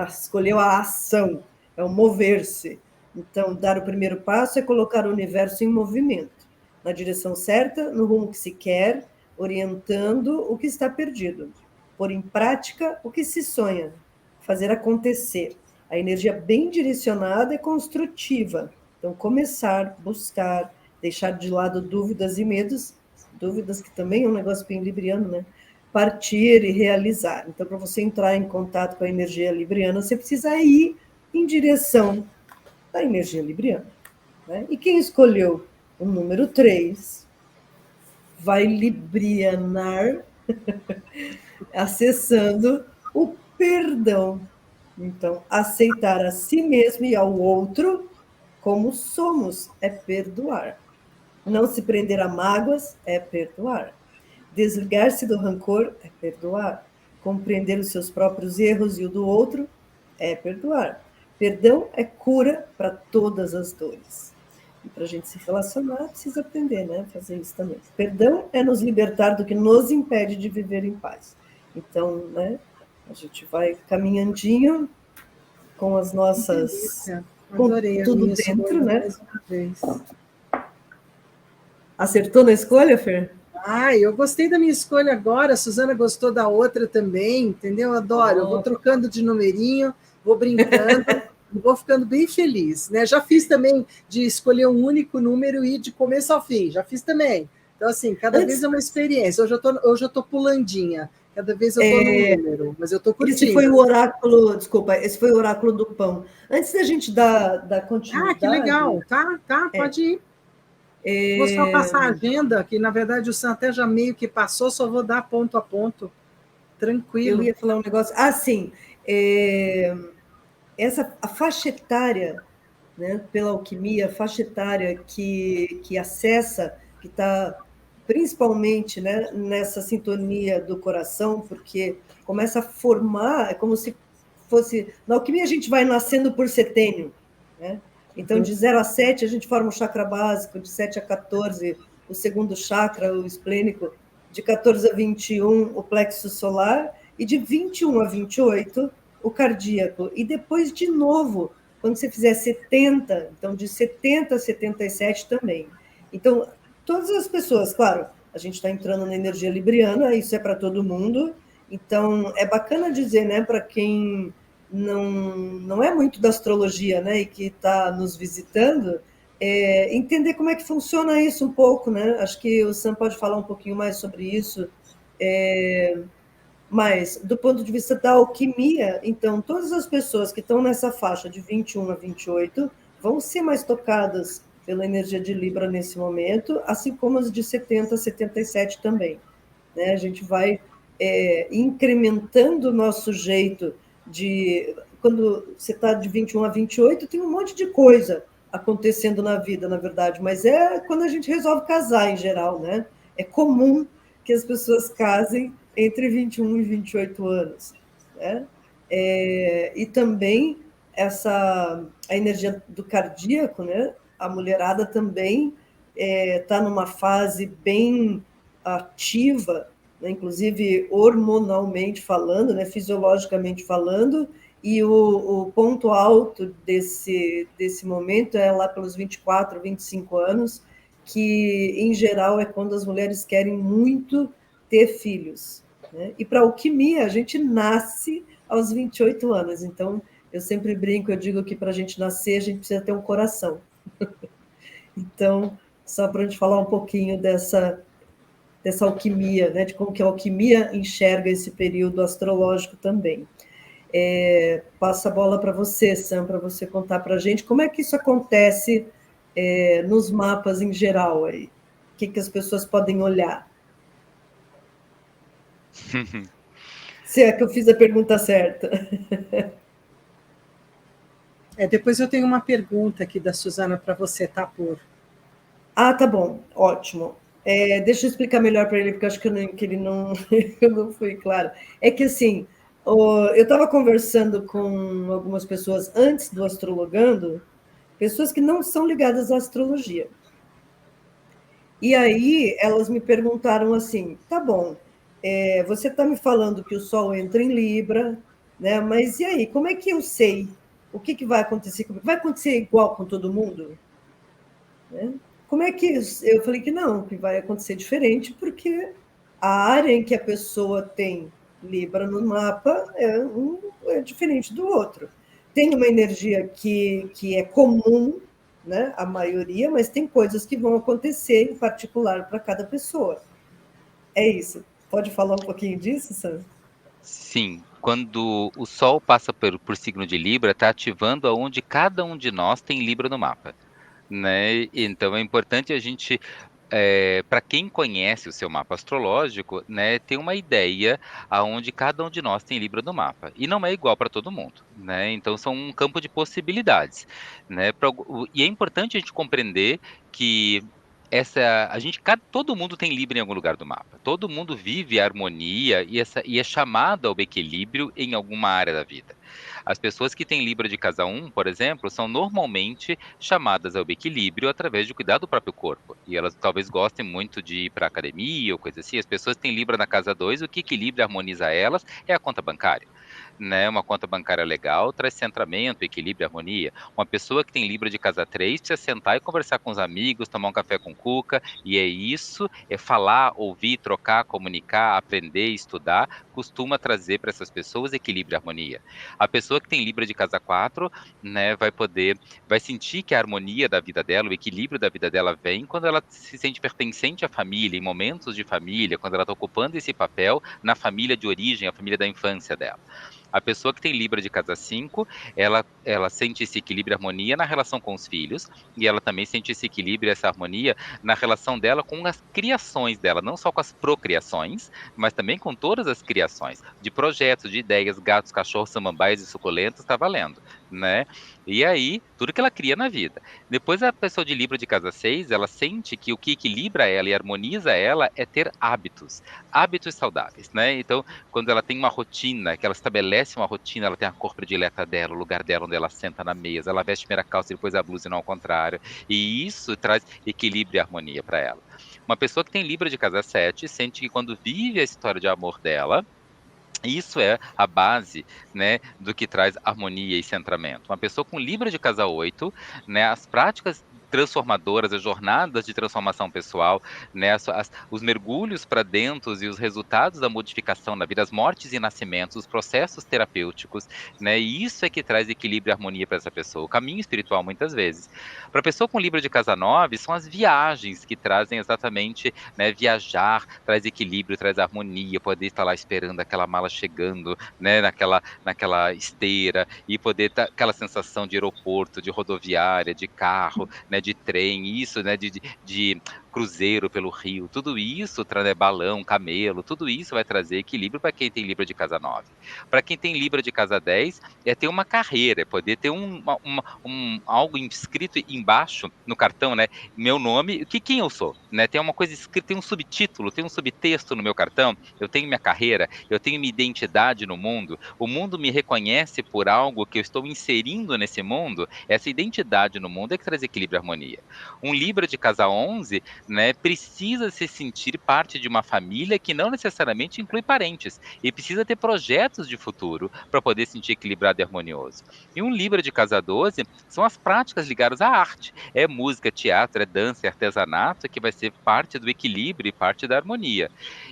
Escolheu a ação, é o mover-se. Então, dar o primeiro passo é colocar o universo em movimento, na direção certa, no rumo que se quer, orientando o que está perdido. Pôr em prática o que se sonha, fazer acontecer. A energia bem direcionada é construtiva. Então, começar, buscar, deixar de lado dúvidas e medos, dúvidas que também é um negócio bem libriano, né? Partir e realizar. Então, para você entrar em contato com a energia libriana, você precisa ir em direção da energia libriana. Né? E quem escolheu o número 3 vai librianar acessando o perdão. Então, aceitar a si mesmo e ao outro como somos é perdoar. Não se prender a mágoas é perdoar. Desligar-se do rancor é perdoar. Compreender os seus próprios erros e o do outro é perdoar. Perdão é cura para todas as dores. E para a gente se relacionar, precisa aprender, né? Fazer isso também. Perdão é nos libertar do que nos impede de viver em paz. Então, né? A gente vai caminhandinho com as nossas... Adorei com a tudo minha dentro, escolha, né? mais uma vez. Acertou na escolha, Fer? Eu gostei da minha escolha agora, a Suzana gostou da outra também, entendeu? Adoro, eu vou trocando de numerinho, vou brincando, vou ficando bem feliz, né? Já fiz também de escolher um único número e ir de começo ao fim, já fiz também. Então, assim, cada vez é uma experiência. Hoje eu tô pulandinha, cada vez eu tô num número, mas eu tô curtindo. Esse foi o oráculo, desculpa, esse foi o oráculo do pão. Antes da gente dar continuidade... que legal, tá, pode ir. Vou só passar a agenda, que na verdade o Sam até já meio que passou, só vou dar ponto a ponto. Tranquilo. Eu ia falar um negócio. Sim. A faixa etária, né, pela alquimia, a faixa etária que acessa, que está principalmente, né, nessa sintonia do coração, porque começa a formar, é como se fosse... Na alquimia a gente vai nascendo por setênio, né? Então, de 0 a 7, a gente forma o chakra básico, de 7 a 14, o segundo chakra, o esplênico, de 14 a 21, o plexo solar, e de 21 a 28, o cardíaco. E depois, de novo, quando você fizer 70, então de 70 a 77 também. Então, todas as pessoas, claro, a gente está entrando na energia libriana, isso é para todo mundo, então é bacana dizer, né, para quem não é muito da astrologia, né, e que está nos visitando, entender como é que funciona isso um pouco, né? Acho que o Sam pode falar um pouquinho mais sobre isso, mas do ponto de vista da alquimia, então, todas as pessoas que estão nessa faixa de 21 a 28 vão ser mais tocadas pela energia de Libra nesse momento, assim como as de 70 a 77 também, né? A gente vai incrementando o nosso jeito de... Quando você está de 21 a 28, tem um monte de coisa acontecendo na vida, na verdade, mas é quando a gente resolve casar, em geral, né? É comum que as pessoas casem entre 21 e 28 anos, né? E também a energia do cardíaco, né? A mulherada também está numa fase bem ativa, né? Inclusive hormonalmente falando, né? Fisiologicamente falando, e o ponto alto desse momento é lá pelos 24, 25 anos, que, em geral, é quando as mulheres querem muito ter filhos, né? E para a alquimia, a gente nasce aos 28 anos. Então, eu sempre brinco, eu digo que para a gente nascer, a gente precisa ter um coração. Então, só para a gente falar um pouquinho dessa alquimia, né, de como que a alquimia enxerga esse período astrológico também. Passa a bola para você, Sam, para você contar para a gente como é que isso acontece nos mapas em geral. Aí. O que as pessoas podem olhar? Se é que eu fiz a pergunta certa. Depois eu tenho uma pergunta aqui da Suzana para você, tá, Por? Ah, tá bom, ótimo. Deixa eu explicar melhor para ele, porque acho que ele não, eu não fui claro. É que assim, eu estava conversando com algumas pessoas antes do Astrologando, pessoas que não são ligadas à astrologia. E aí elas me perguntaram assim: tá bom, você está me falando que o Sol entra em Libra, né? Mas e aí, como é que eu sei? O que vai acontecer comigo? Vai acontecer igual com todo mundo? Né? Como é que eu falei que não, que vai acontecer diferente, porque a área em que a pessoa tem Libra no mapa é diferente do outro. Tem uma energia que é comum, né, a maioria, mas tem coisas que vão acontecer em particular para cada pessoa. É isso. Pode falar um pouquinho disso, Sam? Sim, quando o Sol passa por signo de Libra, está ativando aonde cada um de nós tem Libra no mapa, né? Então é importante a gente, para quem conhece o seu mapa astrológico, né, ter uma ideia aonde cada um de nós tem Libra no mapa. E não é igual para todo mundo, né? Então são um campo de possibilidades, né? E é importante a gente compreender que todo mundo tem Libra em algum lugar do mapa. Todo mundo vive a harmonia e é chamado ao equilíbrio em alguma área da vida. As pessoas que têm Libra de casa 1, por exemplo, são normalmente chamadas ao equilíbrio através de cuidar do próprio corpo. E elas talvez gostem muito de ir para academia ou coisa assim. As pessoas que têm Libra na casa 2, o que equilibra e harmoniza elas é a conta bancária, né? Uma conta bancária legal traz centramento, equilíbrio e harmonia. Uma pessoa que tem Libra de casa 3 precisa sentar e conversar com os amigos, tomar um café com cuca, e é isso, é falar, ouvir, trocar, comunicar, aprender, estudar, costuma trazer para essas pessoas equilíbrio e harmonia. A pessoa que tem Libra de casa 4, né, vai sentir que a harmonia da vida dela, o equilíbrio da vida dela vem quando ela se sente pertencente à família, em momentos de família, quando ela está ocupando esse papel na família de origem, a família da infância dela. A pessoa que tem Libra de casa 5, ela sente esse equilíbrio e harmonia na relação com os filhos, e ela também sente esse equilíbrio e essa harmonia na relação dela com as criações dela, não só com as procriações, mas também com todas as criações, de projetos, de ideias, gatos, cachorros, samambaias e suculentos, tá valendo, né? E aí, tudo que ela cria na vida. Depois a pessoa de Libra de casa 6, ela sente que o que equilibra ela e harmoniza ela é ter hábitos saudáveis, né? Então, quando ela tem uma rotina, que ela estabelece uma rotina, ela tem a cor predileta dela, o lugar dela onde ela senta na mesa, ela veste primeiro a calça e depois a blusa e não ao contrário. E isso traz equilíbrio e harmonia para ela. Uma pessoa que tem Libra de casa 7 sente que quando vive a história de amor dela, isso é a base, né, do que traz harmonia e centramento. Uma pessoa com Libra de casa 8, né, as práticas transformadoras, as jornadas de transformação pessoal, né, os mergulhos para dentro e os resultados da modificação na vida, as mortes e nascimentos, os processos terapêuticos, né, e isso é que traz equilíbrio e harmonia para essa pessoa. O caminho espiritual, muitas vezes. Para a pessoa com Libra de casa 9, são as viagens que trazem exatamente, né, viajar, traz equilíbrio, traz harmonia, poder estar lá esperando aquela mala chegando, né, naquela esteira, e poder ter aquela sensação de aeroporto, de rodoviária, de carro, né, de trem, isso, né, de cruzeiro pelo rio, tudo isso, né, balão, camelo, tudo isso vai trazer equilíbrio para quem tem Libra de casa 9. Para quem tem Libra de casa 10, é ter uma carreira, é poder ter algo escrito embaixo no cartão, né, meu nome, quem eu sou, né, tem uma coisa escrita, tem um subtítulo, tem um subtexto no meu cartão, eu tenho minha carreira, eu tenho minha identidade no mundo, o mundo me reconhece por algo que eu estou inserindo nesse mundo, essa identidade no mundo é que traz equilíbrio e harmonia. Um Libra de casa 11, né, precisa se sentir parte de uma família que não necessariamente inclui parentes, e precisa ter projetos de futuro para poder se sentir equilibrado e harmonioso. E um Libra de casa 12 são as práticas ligadas à arte. É música, teatro, é dança, é artesanato que vai ser parte do equilíbrio e parte da harmonia.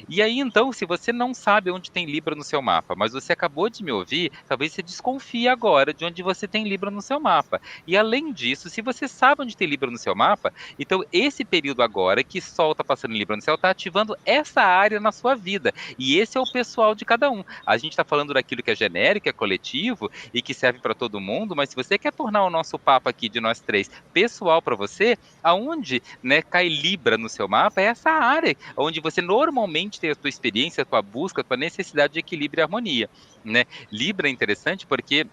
E aí, então, se você não sabe onde tem Libra no seu mapa, mas você acabou de me ouvir, talvez você desconfie agora de onde você tem Libra no seu mapa. E além disso, se você sabe onde tem Libra no seu mapa, então esse período agora que Sol está passando em Libra no céu está ativando essa área na sua vida. E esse é o pessoal de cada um. A gente está falando daquilo que é genérico, é coletivo e que serve para todo mundo, mas se você quer tornar o nosso papo aqui de nós três pessoal para você, aonde, né, cai Libra no seu mapa é essa área onde você normalmente tem a tua experiência, a tua busca, a tua necessidade de equilíbrio e harmonia, né? Libra é interessante porque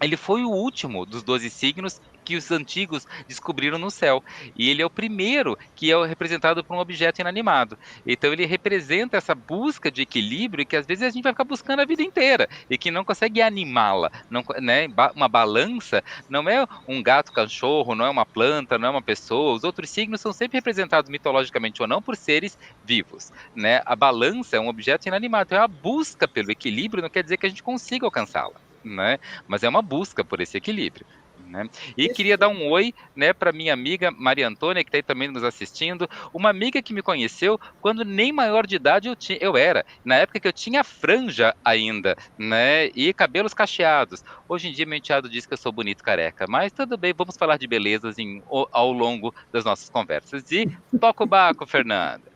ele foi o último dos 12 signos que os antigos descobriram no céu. E ele é o primeiro que é representado por um objeto inanimado. Então ele representa essa busca de equilíbrio que às vezes a gente vai ficar buscando a vida inteira e que não consegue animá-la. Não, né? Uma balança não é um gato cachorro, não é uma planta, não é uma pessoa. Os outros signos são sempre representados mitologicamente ou não por seres vivos. Né? A balança é um objeto inanimado. Então, a busca pelo equilíbrio não quer dizer que a gente consiga alcançá-la. Né? Mas é uma busca por esse equilíbrio. Né? E queria dar um oi, né, para minha amiga Maria Antônia, que está aí também nos assistindo, uma amiga que me conheceu quando nem maior de idade eu era, na época que eu tinha franja ainda, né, e cabelos cacheados. Hoje em dia meu enteado diz que eu sou bonito careca, mas tudo bem, vamos falar de belezas ao longo das nossas conversas. E toca o barco, Fernanda.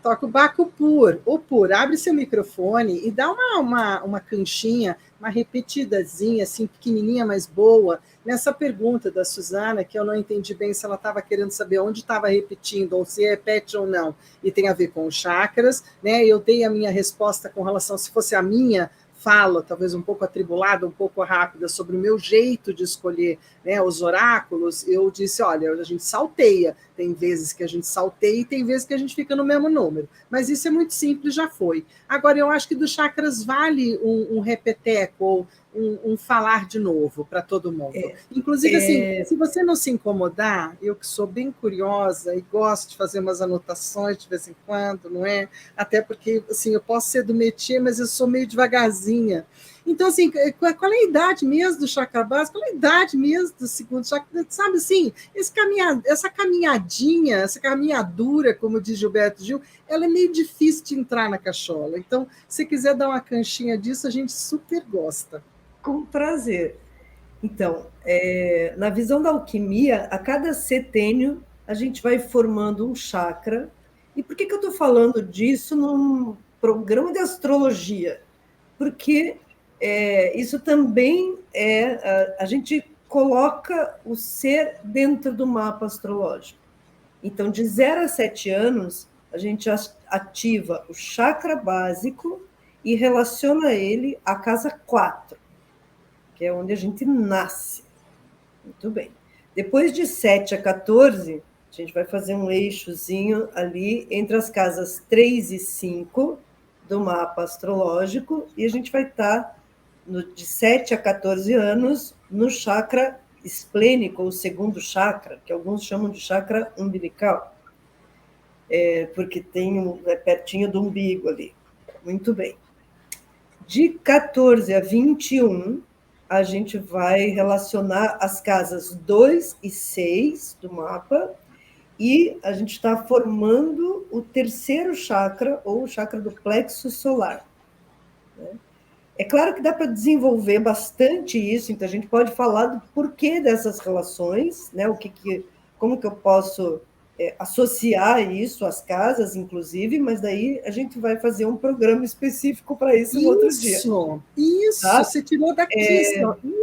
Toca o Baco Pur. O Pur, abre seu microfone e dá uma canchinha, uma repetidazinha, assim, pequenininha, mas boa, nessa pergunta da Suzana, que eu não entendi bem se ela estava querendo saber onde estava repetindo, ou se repete ou não, e tem a ver com os chakras, né? Eu dei a minha resposta com relação, se fosse a minha fala, talvez um pouco atribulada, um pouco rápida, sobre o meu jeito de escolher, né, os oráculos, eu disse, olha, a gente salteia, tem vezes que a gente salteia e tem vezes que a gente fica no mesmo número, mas isso é muito simples, já foi. Agora, eu acho que dos chakras vale um repeteco, ou um falar de novo para todo mundo. Inclusive, assim, se você não se incomodar, eu que sou bem curiosa e gosto de fazer umas anotações de vez em quando, não é? Até porque, assim, eu posso ser do métier, mas eu sou meio devagarzinha. Então, assim, qual é a idade mesmo do chakra básico? Qual é a idade mesmo do segundo chakra? Sabe, assim, essa caminhadinha, essa caminhadura, como diz Gilberto Gil, ela é meio difícil de entrar na cachola. Então, se quiser dar uma canchinha disso, a gente super gosta. Com prazer. Então, na visão da alquimia, a cada setênio a gente vai formando um chakra. E por que eu estou falando disso num programa de astrologia? Porque isso também a gente coloca o ser dentro do mapa astrológico. Então, de 0 a 7 anos, a gente ativa o chakra básico e relaciona ele à casa 4, que é onde a gente nasce. Muito bem. Depois de 7 a 14, a gente vai fazer um eixozinho ali entre as casas 3 e 5 do mapa astrológico, e a gente vai estar de 7 a 14 anos no chakra esplênico, ou segundo chakra, que alguns chamam de chakra umbilical, porque tem pertinho do umbigo ali. Muito bem. De 14 a 21, a gente vai relacionar as casas 2 e 6 do mapa, e a gente está formando o terceiro chakra, ou o chakra do plexo solar. É claro que dá para desenvolver bastante isso, então a gente pode falar do porquê dessas relações, né? Como que eu posso associar isso às casas, inclusive, mas daí a gente vai fazer um programa específico para isso no outro dia. Isso, tá? Você tirou daqui,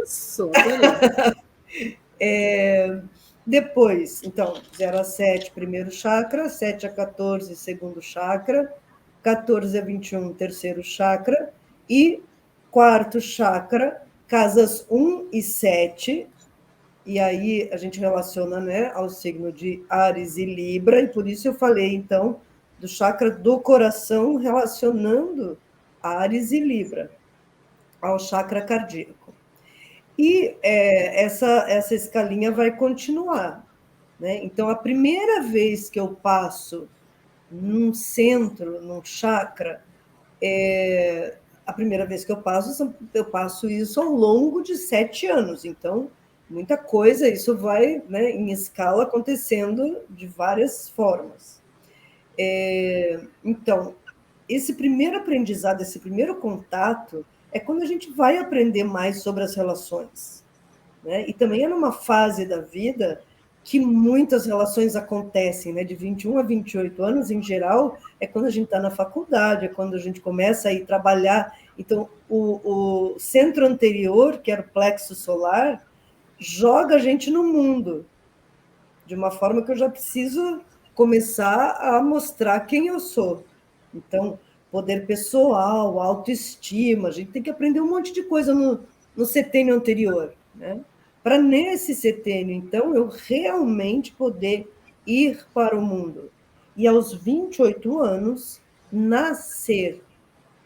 isso. Depois, então, 0 a 7, primeiro chakra, 7 a 14, segundo chakra, 14 a 21, terceiro chakra, e quarto chakra, casas 1 e 7, e aí a gente relaciona, né, ao signo de Áries e Libra, e por isso eu falei, então, do chakra do coração relacionando Áries e Libra ao chakra cardíaco. E essa escalinha vai continuar. né? Então, a primeira vez que eu passo num centro, num chakra, a primeira vez que eu passo isso ao longo de 7 anos. Então, muita coisa, isso vai, né, em escala acontecendo de várias formas. Então, esse primeiro aprendizado, esse primeiro contato, é quando a gente vai aprender mais sobre as relações, né? E também é numa fase da vida que muitas relações acontecem, né? De 21 a 28 anos, em geral, é quando a gente está na faculdade, é quando a gente começa a ir trabalhar. Então, o centro anterior, que era o plexo solar, joga a gente no mundo, de uma forma que eu já preciso começar a mostrar quem eu sou. Então, poder pessoal, autoestima, a gente tem que aprender um monte de coisa no setênio anterior, né? Para nesse setênio, então, eu realmente poder ir para o mundo. E aos 28 anos, nascer.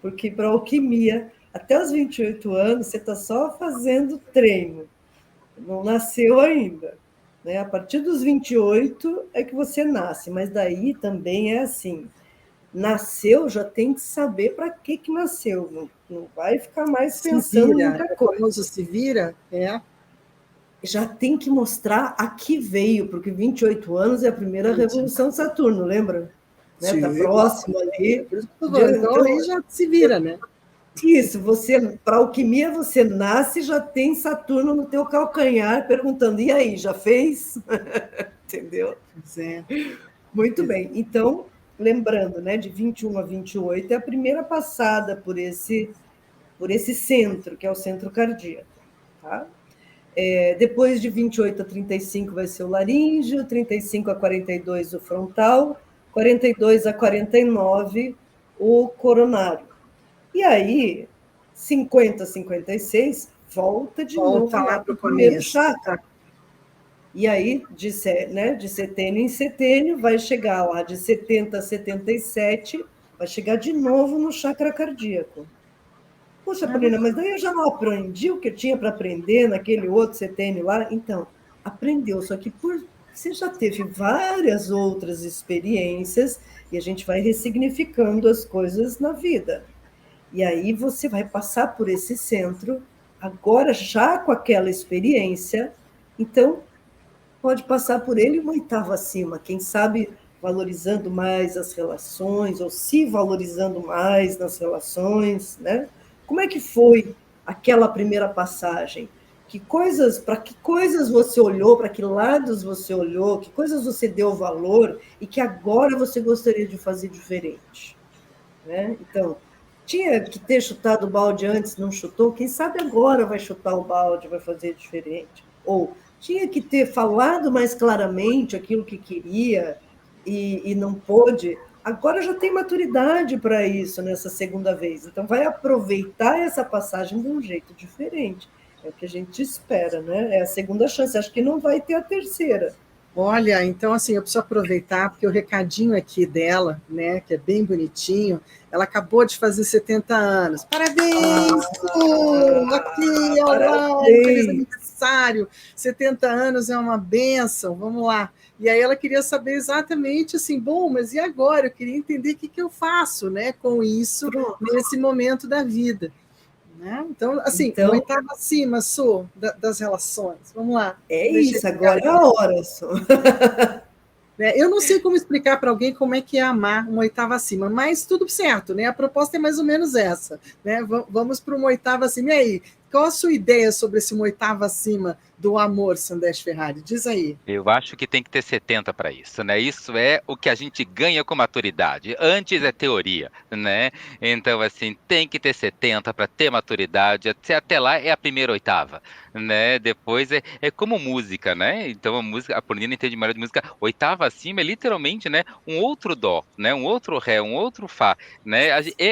Porque para a alquimia, até os 28 anos, você está só fazendo treino. Não nasceu ainda, né? A partir dos 28 é que você nasce, mas daí também é assim. Nasceu, já tem que saber para que nasceu. Não vai ficar mais Se pensando em vira, muita o coisa. famoso se vira, Já tem que mostrar a que veio, porque 28 anos é a primeira revolução de Saturno, lembra? Né? Tá próximo ali. Por isso que eu tô falando. Então aí já se vira, né? Isso, você, para alquimia, você nasce e já tem Saturno no teu calcanhar perguntando, e aí, já fez? Entendeu? Muito bem. Então, lembrando, né, de 21 a 28 é a primeira passada por esse centro, que é o centro cardíaco. Tá? Depois de 28 a 35 vai ser o laríngeo, 35 a 42 o frontal, 42 a 49 o coronário. E aí, 50 a 56, volta de novo lá para o primeiro chakra. E aí, de setênio em setênio, vai chegar lá de 70 a 77, vai chegar de novo no chakra cardíaco. Poxa, Paulina, mas daí eu já não aprendi o que eu tinha para aprender naquele outro setênio lá? Então, aprendeu, só que você já teve várias outras experiências e a gente vai ressignificando as coisas na vida. E aí você vai passar por esse centro, agora já com aquela experiência, então pode passar por ele uma oitava acima, quem sabe valorizando mais as relações, ou se valorizando mais nas relações, né? Como é que foi aquela primeira passagem? Para que coisas você olhou, para que lados você olhou, que coisas você deu valor e que agora você gostaria de fazer diferente, né? Então, tinha que ter chutado o balde antes, não chutou, quem sabe agora vai chutar o balde, vai fazer diferente. Ou tinha que ter falado mais claramente aquilo que queria e não pôde, agora já tem maturidade para isso nessa segunda vez. Então, vai aproveitar essa passagem de um jeito diferente. É o que a gente espera, né? É a segunda chance. Acho que não vai ter a terceira. Olha, então assim, eu preciso aproveitar, porque o recadinho aqui dela, né, que é bem bonitinho, ela acabou de fazer 70 anos. Parabéns! Aqui, olá, feliz aniversário! 70 anos é uma bênção, vamos lá. E aí ela queria saber exatamente assim, bom, mas e agora? Eu queria entender o que eu faço, né, com isso, nesse momento da vida. Né? Então, assim, oitava acima, Su, das relações. Vamos lá. É isso, agora é a hora, Su. Eu não sei como explicar para alguém como é que é amar uma oitava acima, mas tudo certo, né? A proposta é mais ou menos essa, né? Vamos para uma oitava acima. E aí, qual a sua ideia sobre esse uma oitava acima do amor, Sandés Ferrari? Diz aí. Eu acho que tem que ter 70 para isso, né? Isso é o que a gente ganha com maturidade. Antes é teoria, né? Então, assim, tem que ter 70 para ter maturidade. Até lá é a primeira oitava, né? Depois é como música, né? Então, a Paulina entende melhor de música. Oitava acima é literalmente, né? Um outro dó, né? Um outro ré, um outro fá, né?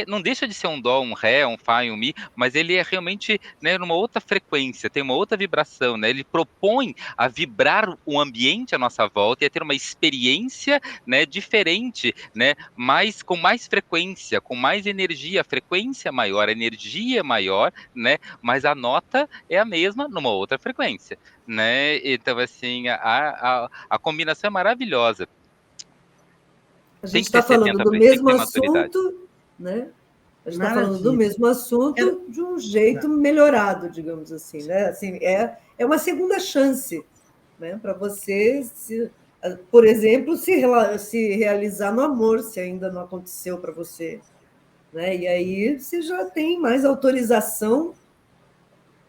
Não deixa de ser um dó, um ré, um fá e um mi, mas ele é realmente, né? né, numa outra frequência, tem uma outra vibração, né? Ele propõe a vibrar o ambiente à nossa volta e a ter uma experiência, né, diferente, né, com mais frequência, com mais energia, a frequência é maior, a energia é maior, né, mas a nota é a mesma numa outra frequência, né? Então, assim, a combinação é maravilhosa. A Tem gente que ter está falando 70 do para isso, tem que mesmo ter maturidade. assunto, né? A gente está falando do Maravilha. mesmo assunto de um jeito melhorado, digamos assim, né? Assim, é uma segunda chance, né? Para você, por exemplo, se realizar no amor, se ainda não aconteceu para você, né? E aí você já tem mais autorização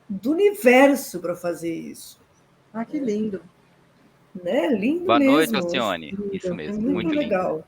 do universo para fazer isso, Ah, que lindo. né? Lindo Boa noite, mesmo, Alcione. Isso é mesmo, muito muito lindo. legal.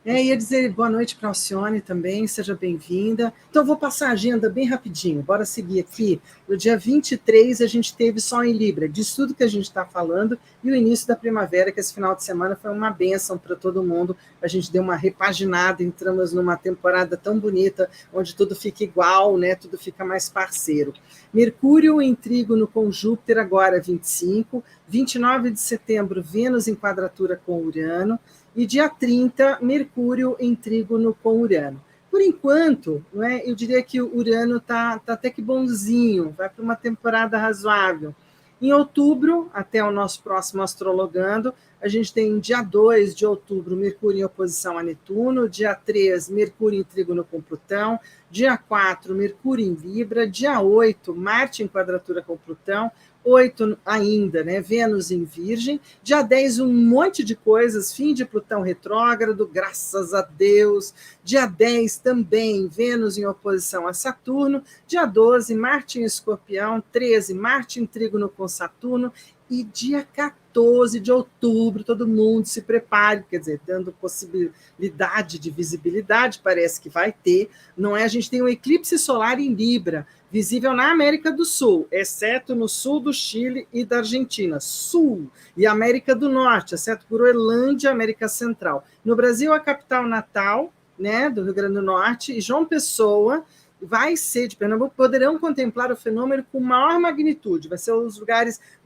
Ia dizer boa noite para a Alcione também, seja bem-vinda. Então, eu vou passar a agenda bem rapidinho, bora seguir aqui. No dia 23, a gente teve Sol em Libra, disso tudo que a gente está falando, e o início da primavera, que esse final de semana foi uma bênção para todo mundo. A gente deu uma repaginada, entramos numa temporada tão bonita, onde tudo fica igual, né? Tudo fica mais parceiro. Mercúrio em trígono com Júpiter, agora 25. 29 de setembro, Vênus em quadratura com Urano. E dia 30, Mercúrio em trígono com Urano. Por enquanto, né, eu diria que o Urano está até que bonzinho, vai para uma temporada razoável. Em outubro, até o nosso próximo Astrologando, a gente tem dia 2 de outubro, Mercúrio em oposição a Netuno, dia 3, Mercúrio em trígono com Plutão, dia 4, Mercúrio em Libra, dia 8, Marte em quadratura com Plutão, 8 ainda, né? Vênus em Virgem. Dia 10, um monte de coisas, fim de Plutão retrógrado, graças a Deus. Dia 10 também, Vênus em oposição a Saturno. Dia 12, Marte em Escorpião. 13, Marte em trígono com Saturno. E dia 14 de outubro, todo mundo se prepare, quer dizer, dando possibilidade de visibilidade, parece que vai ter, não é? A gente tem um eclipse solar em Libra, visível na América do Sul, exceto no sul do Chile e da Argentina, sul, e América do Norte, exceto Groenlândia, América Central. No Brasil, a capital natal, né, do Rio Grande do Norte, e João Pessoa, vai ser de Pernambuco, poderão contemplar o fenômeno com maior magnitude. Vai ser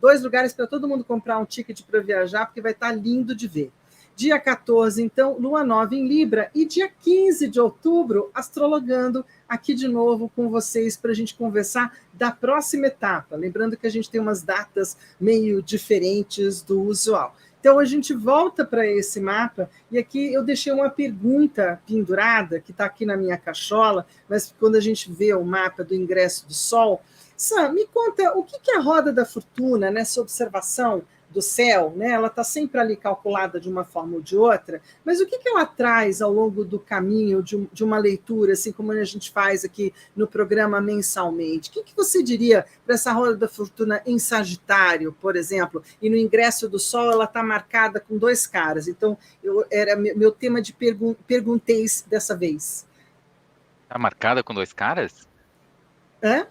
dois lugares para todo mundo comprar um ticket para viajar, porque vai estar lindo de ver. Dia 14, então, Lua Nova em Libra, e dia 15 de outubro, Astrologando, aqui de novo com vocês para a gente conversar da próxima etapa. Lembrando que a gente tem umas datas meio diferentes do usual. Então, a gente volta para esse mapa, e aqui eu deixei uma pergunta pendurada, que está aqui na minha cachola, mas quando a gente vê o mapa do ingresso do Sol, Sam, me conta o que é a roda da fortuna nessa observação do céu, né? Ela está sempre ali calculada de uma forma ou de outra, mas o que ela traz ao longo do caminho de uma leitura, assim como a gente faz aqui no programa mensalmente? O que você diria para essa roda da fortuna em Sagitário, por exemplo? E no ingresso do Sol ela está marcada com 2 caras, então era meu tema de pergunteis dessa vez. Tá marcada com 2 caras? Hã?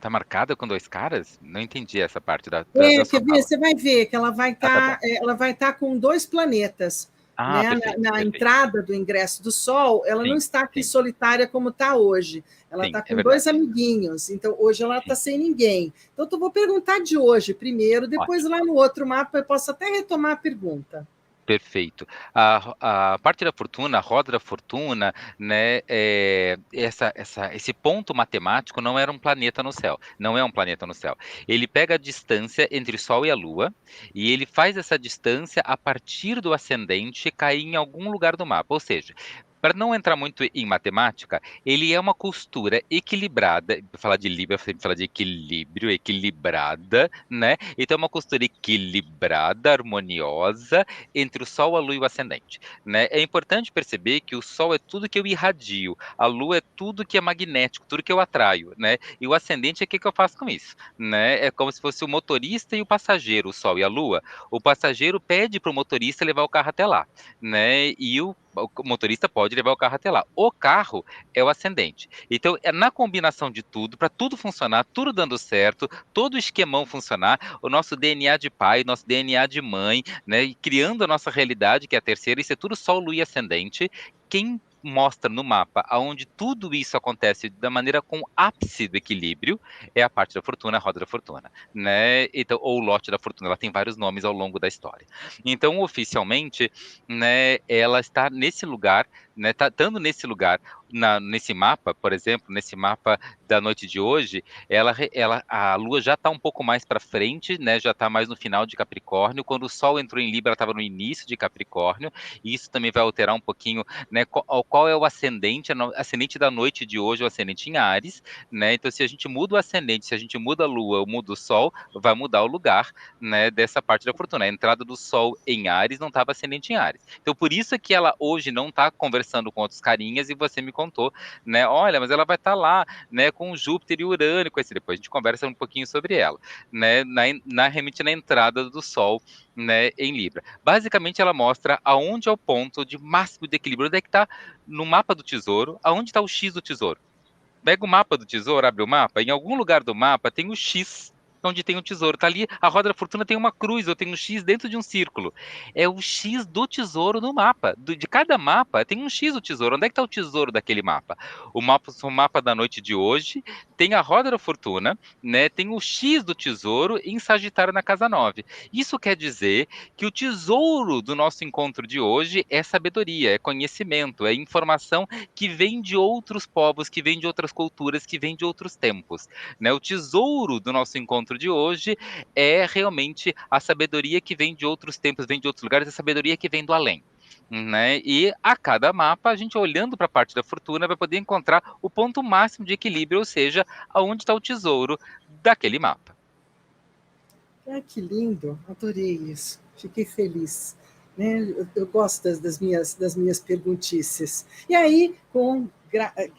Tá marcada com 2 caras? Não entendi essa parte da Quer sua ver? fala. Você vai ver que ela vai Tá bom. estar com 2 planetas. Né? Perfeito, Na perfeito. entrada do ingresso do Sol, ela não Sim, está aqui sim, solitária como está hoje. Ela sim, está é com 2 verdade. amiguinhos. Então, hoje ela está Sim, sem ninguém. Então, eu vou perguntar de hoje primeiro, depois ótimo. lá no outro mapa eu posso até retomar a pergunta. Perfeito. A parte da fortuna, a roda da fortuna, né, esse ponto matemático não era um planeta no céu, não é um planeta no céu. Ele pega a distância entre o Sol e a Lua e ele faz essa distância a partir do ascendente cair em algum lugar do mapa. Ou seja, para não entrar muito em matemática, ele é uma costura equilibrada. Para falar de Libra, sempre falar de equilíbrio, equilibrada, né? Então, é uma costura equilibrada, harmoniosa entre o Sol, a Lua e o ascendente, né? É importante perceber que o Sol é tudo que eu irradio, a Lua é tudo que é magnético, tudo que eu atraio, né? E o ascendente é o que eu faço com isso, né? É como se fosse o motorista e o passageiro, o Sol e a Lua. O passageiro pede para o motorista levar o carro até lá, né? E o motorista pode levar o carro até lá. O carro é o ascendente. Então, é na combinação de tudo, para tudo funcionar, tudo dando certo, todo o esquemão funcionar, o nosso DNA de pai, nosso DNA de mãe, né, e criando a nossa realidade, que é a terceira, isso é tudo Sol, Lua e Ascendente. Quem mostra no mapa aonde tudo isso acontece da maneira com o ápice do equilíbrio, é a parte da fortuna, a roda da fortuna, né? Então, ou o lote da fortuna, ela tem vários nomes ao longo da história. Então, oficialmente, né, ela está nesse lugar, né, tá estando nesse lugar, nesse mapa, por exemplo, nesse mapa da noite de hoje, a Lua já está um pouco mais para frente, né, já está mais no final de Capricórnio. Quando o Sol entrou em Libra, ela estava no início de Capricórnio, e isso também vai alterar um pouquinho, né, qual é o ascendente, ascendente da noite de hoje, o ascendente em Áries, né? Então, se a gente muda o ascendente, se a gente muda a Lua ou muda o Sol, vai mudar o lugar, né, dessa parte da fortuna. A entrada do Sol em Áries não estava ascendente em Áries. Então, por isso que ela hoje não está conversando com outros carinhas, e você me contou, né? Olha, mas ela vai estar lá, né, com Júpiter e Urano, com esse. Depois a gente conversa um pouquinho sobre ela, né? Realmente na entrada do Sol, né, em Libra. Basicamente, ela mostra aonde é o ponto de máximo de equilíbrio, onde é que está no mapa do tesouro, aonde está o X do tesouro. Pega o mapa do tesouro, abre o mapa, em algum lugar do mapa tem o X, onde tem o tesouro. Tá ali, a roda da fortuna tem uma cruz, ou tem um X dentro de um círculo. É o X do tesouro no mapa. De cada mapa tem um X do tesouro. Onde é que está o tesouro daquele mapa? O mapa da noite de hoje tem a roda da fortuna, né? Tem o X do tesouro em Sagitário na casa 9. Isso quer dizer que o tesouro do nosso encontro de hoje é sabedoria, é conhecimento, é informação que vem de outros povos, que vem de outras culturas, que vem de outros tempos, né? O tesouro do nosso encontro de hoje é realmente a sabedoria que vem de outros tempos, vem de outros lugares, a sabedoria que vem do além, né? E a cada mapa, a gente olhando para a parte da fortuna vai poder encontrar o ponto máximo de equilíbrio, ou seja, aonde está o tesouro daquele mapa. Que lindo, adorei isso, fiquei feliz. Né? Eu gosto das minhas perguntices. E aí,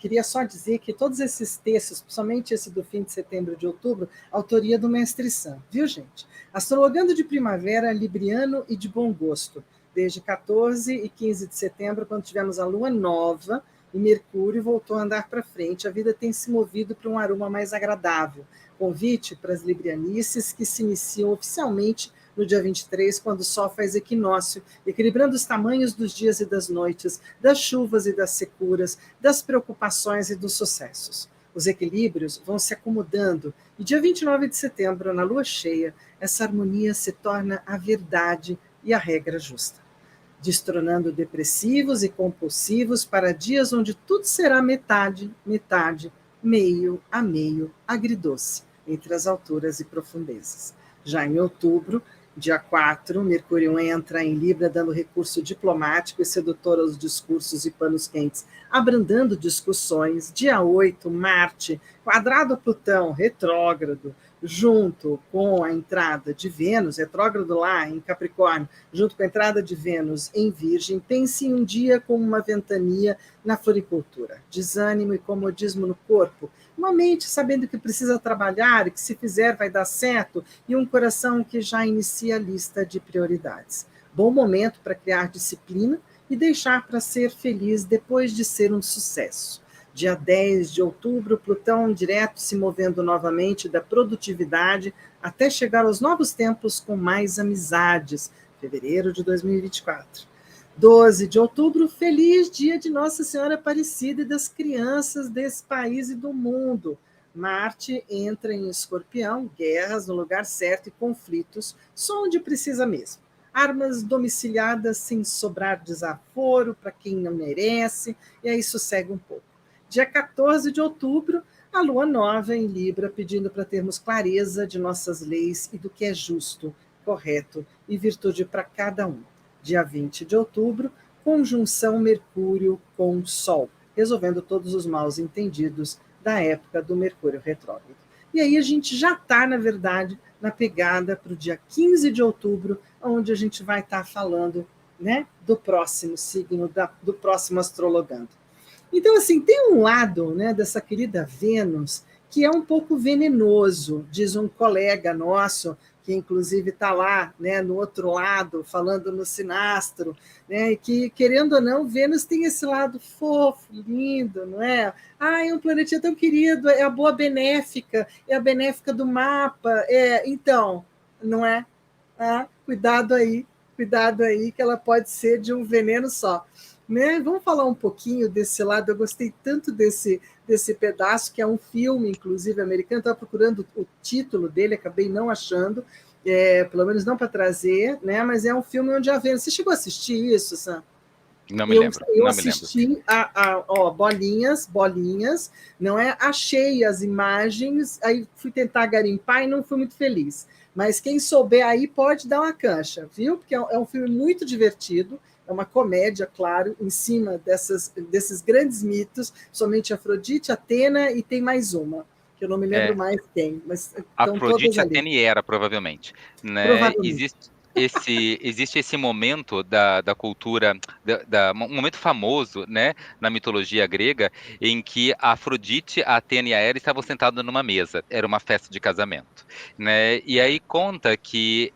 queria só dizer que todos esses textos, principalmente esse do fim de setembro e de outubro, autoria do Mestre Sam, viu, gente? Astrologando de primavera, libriano e de bom gosto, desde 14 e 15 de setembro, quando tivemos a lua nova, e Mercúrio voltou a andar para frente, a vida tem se movido para um aroma mais agradável. Convite para as librianices que se iniciam oficialmente no dia 23, quando o Sol faz equinócio, equilibrando os tamanhos dos dias e das noites, das chuvas e das securas, das preocupações e dos sucessos. Os equilíbrios vão se acomodando, e dia 29 de setembro, na lua cheia, essa harmonia se torna a verdade e a regra justa, destronando depressivos e compulsivos para dias onde tudo será metade, metade, meio a meio, agridoce, entre as alturas e profundezas. Já em outubro, dia 4, Mercúrio entra em Libra, dando recurso diplomático e sedutor aos discursos e panos quentes, abrandando discussões. Dia 8, Marte, quadrado a Plutão, retrógrado, junto com a entrada de Vênus, retrógrado lá em Capricórnio, junto com a entrada de Vênus em Virgem, pense em um dia como uma ventania na floricultura, desânimo e comodismo no corpo, uma mente sabendo que precisa trabalhar e que se fizer vai dar certo, e um coração que já inicia a lista de prioridades. Bom momento para criar disciplina e deixar para ser feliz depois de ser um sucesso. Dia 10 de outubro, Plutão direto se movendo novamente da produtividade até chegar aos novos tempos com mais amizades, fevereiro de 2024. 12 de outubro, feliz dia de Nossa Senhora Aparecida e das crianças desse país e do mundo. Marte entra em Escorpião, guerras no lugar certo e conflitos, só onde precisa mesmo. Armas domiciliadas sem sobrar desaforo para quem não merece, e aí sossegue um pouco. Dia 14 de outubro, a lua nova em Libra, pedindo para termos clareza de nossas leis e do que é justo, correto e virtude para cada um. Dia 20 de outubro, conjunção Mercúrio com Sol, resolvendo todos os maus entendidos da época do Mercúrio retrógrado. E aí a gente já está, na verdade, na pegada para o dia 15 de outubro, onde a gente vai estar falando, né, do próximo signo, do próximo astrologando. Então, assim, tem um lado, né, dessa querida Vênus que é um pouco venenoso, diz um colega nosso, que inclusive está lá, né, no outro lado, falando no Sinastro, né, e que, querendo ou não, Vênus tem esse lado fofo, lindo, não é? Ah, é um planetinha tão querido, é a boa benéfica, é a benéfica do mapa, então, não é? Ah, cuidado aí, que ela pode ser de um veneno só. né? Vamos falar um pouquinho desse lado. Eu gostei tanto desse pedaço, que é um filme, inclusive, americano. Estava procurando o título dele, acabei não achando, pelo menos não para trazer, né? Mas é um filme onde a Vênus. Você chegou a assistir isso, Sam? Não me lembro, Eu não me lembro. assisti bolinhas, não é? Achei as imagens, aí fui tentar garimpar e não fui muito feliz. Mas quem souber aí pode dar uma cancha, viu? Porque é um filme muito divertido, é uma comédia, claro, em cima desses grandes mitos, somente Afrodite, Atena e tem mais uma, que eu não me lembro É, mais quem, mas estão todas Afrodite ali, Atene e Hera, provavelmente, né? provavelmente. Existe esse momento da cultura, um momento famoso, né, na mitologia grega, em que a Afrodite, a Atena e a Hera estavam sentadas numa mesa. Era uma festa de casamento, né? E aí conta que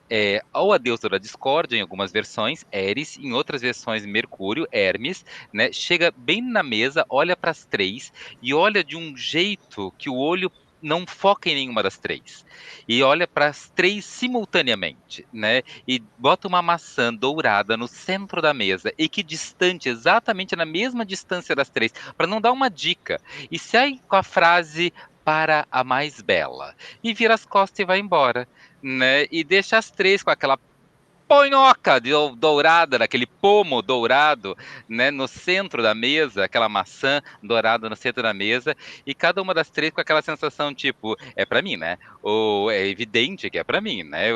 ou a deusa da discórdia, em algumas versões, Eris, em outras versões, Mercúrio, Hermes, né? Chega bem na mesa, olha para as três e olha de um jeito que o olho não foca em nenhuma das três. E olha para as três simultaneamente, né? E bota uma maçã dourada no centro da mesa, equidistante, exatamente na mesma distância das três, para não dar uma dica. E sai com a frase para a mais bela. E vira as costas e vai embora, né? E deixa as três com aquela ponhoca dourada, daquele pomo dourado, né, no centro da mesa, aquela maçã dourada no centro da mesa, e cada uma das três com aquela sensação tipo, é para mim, né? Ou é evidente que é para mim, né?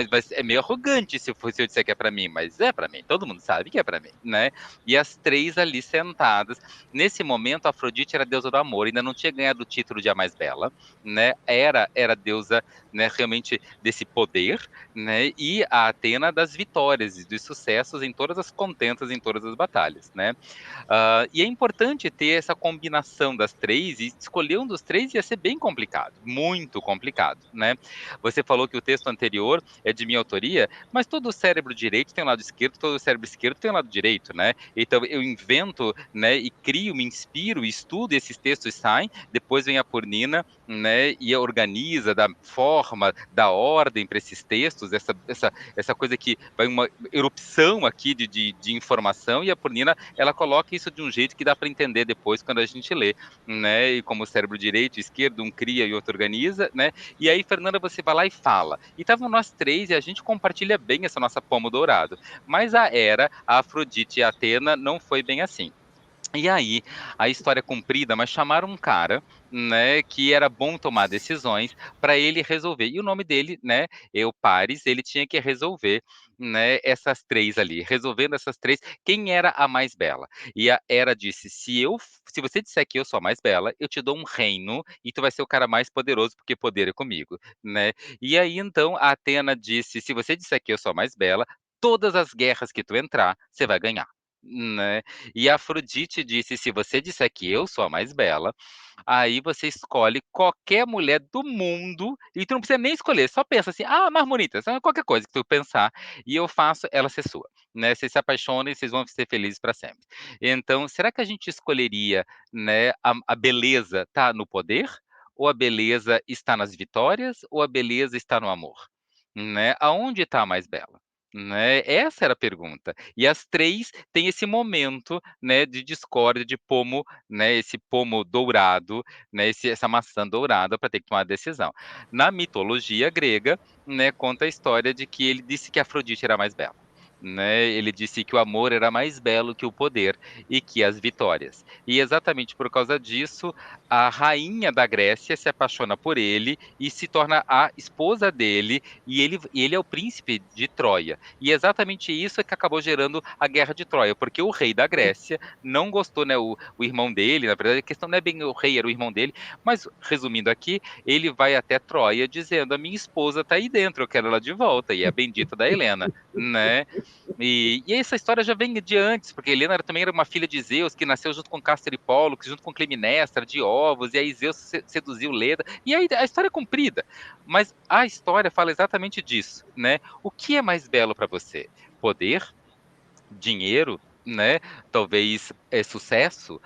Mas é meio arrogante se eu disser que é para mim, mas é para mim, todo mundo sabe que é para mim, né? E as três ali sentadas. Nesse momento, a Afrodite era deusa do amor, ainda não tinha ganhado o título de a mais bela, né? Era deusa, né, realmente desse poder, né? E a Atena das vitórias e dos sucessos em todas as contentas, em todas as batalhas, né? E é importante ter essa combinação das três, e escolher um dos três ia ser bem complicado, muito complicado, né? Você falou que o texto anterior é de minha autoria, mas todo o cérebro direito tem um lado esquerdo, todo o cérebro esquerdo tem um lado direito, né? Então eu invento, né, e crio, me inspiro, estudo, e esses textos saem, depois vem a Purnina, né, e organiza, dá forma, dá ordem para esses textos, essa coisa que vai uma erupção aqui de informação, e a Purnina, ela coloca isso de um jeito que dá para entender depois quando a gente lê, né, e como o cérebro direito e esquerdo, um cria e outro organiza, né, e aí, Fernanda, você vai lá e fala, e estavam nós três, e a gente compartilha bem essa nossa pomo dourado, mas a Hera, a Afrodite e a Atena não foi bem assim. E aí, a história é comprida, mas chamaram um cara, né, que era bom tomar decisões para ele resolver. E o nome dele, né, Paris, ele tinha que resolver, né, essas três ali, resolvendo essas três, quem era a mais bela. E a Hera disse: se você disser que eu sou a mais bela, eu te dou um reino e tu vai ser o cara mais poderoso porque poder é comigo, né? E aí então a Atena disse: se você disser que eu sou a mais bela, todas as guerras que tu entrar, você vai ganhar. Né? E a Afrodite disse: se você disser que eu sou a mais bela, aí você escolhe qualquer mulher do mundo, e tu não precisa nem escolher, só pensa assim: ah, mais bonita, qualquer coisa que tu pensar, e eu faço ela ser sua. Né? Vocês se apaixonem e vocês vão ser felizes para sempre. Então, será que a gente escolheria, né, a beleza tá no poder? Ou a beleza está nas vitórias? Ou a beleza está no amor? Né? Aonde está a mais bela? Né? Essa era a pergunta. E as três têm esse momento, né, de discórdia, de pomo, né, esse pomo dourado, né, essa maçã dourada para ter que tomar a decisão. Na mitologia grega, né, conta a história de que ele disse que Afrodite era mais bela. Né, ele disse que o amor era mais belo que o poder e que as vitórias. E exatamente por causa disso, a rainha da Grécia se apaixona por ele e se torna a esposa dele, e ele é o príncipe de Troia. E exatamente isso é que acabou gerando a Guerra de Troia, porque o rei da Grécia não gostou, né, o irmão dele, na verdade a questão não é bem o rei, era o irmão dele, mas resumindo aqui, ele vai até Troia dizendo: a minha esposa está aí dentro, eu quero ela de volta, e é a bendita da Helena, né? E essa história já vem de antes, porque Helena também era uma filha de Zeus, que nasceu junto com Castor e Póllux, junto com Clitemnestra, de ovos, e aí Zeus seduziu Leda, e aí a história é comprida, mas a história fala exatamente disso, né? O que é mais belo para você? Poder? Dinheiro, né? Talvez sucesso,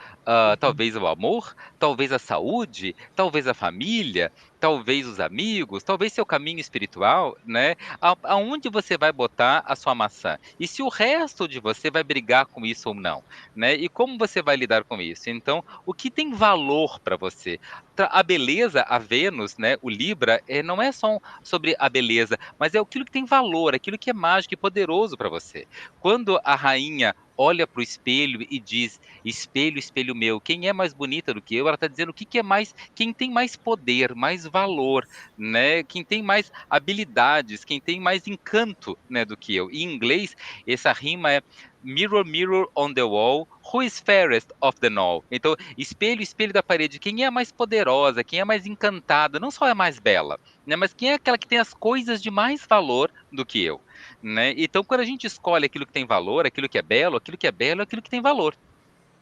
talvez o amor, talvez a saúde, talvez a família, talvez os amigos, talvez seu caminho espiritual, né? Aonde você vai botar a sua maçã? E se o resto de você vai brigar com isso ou não, né? E como você vai lidar com isso? Então, o que tem valor para você? A beleza, a Vênus, né? O Libra, não é só sobre a beleza, mas é aquilo que tem valor, aquilo que é mágico e poderoso para você. Quando a rainha olha para o espelho e diz: espelho, espelho meu, quem é mais bonita do que eu? Ela está dizendo o que, que é mais, quem tem mais poder, mais valor, né? Quem tem mais habilidades, quem tem mais encanto, né, do que eu. Em inglês, essa rima é Mirror, mirror on the wall, who is fairest of them all? Então, espelho, espelho da parede, quem é a mais poderosa, quem é a mais encantada, não só é a mais bela, né, mas quem é aquela que tem as coisas de mais valor do que eu, né? Então, quando a gente escolhe aquilo que tem valor, aquilo que é belo, aquilo que é belo, é aquilo que tem valor,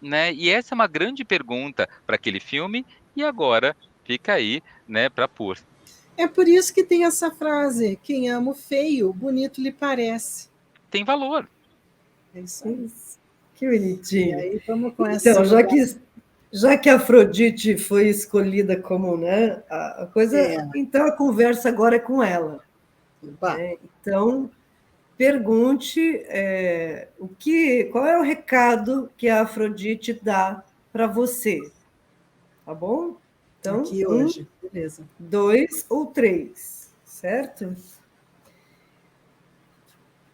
né? E essa é uma grande pergunta para aquele filme, e agora fica aí, né, para pôr. É por isso que tem essa frase: quem ama o feio, bonito lhe parece. Tem valor. É isso aí. Isso. Que E bonitinho. aí vamos com Então, essa. já que a Afrodite foi escolhida como, né, a coisa, É, então a conversa agora é com ela. bah, Né? Então, pergunte qual é o recado que a Afrodite dá para você, tá bom? Então, aqui hoje. Beleza. 2 ou 3, certo?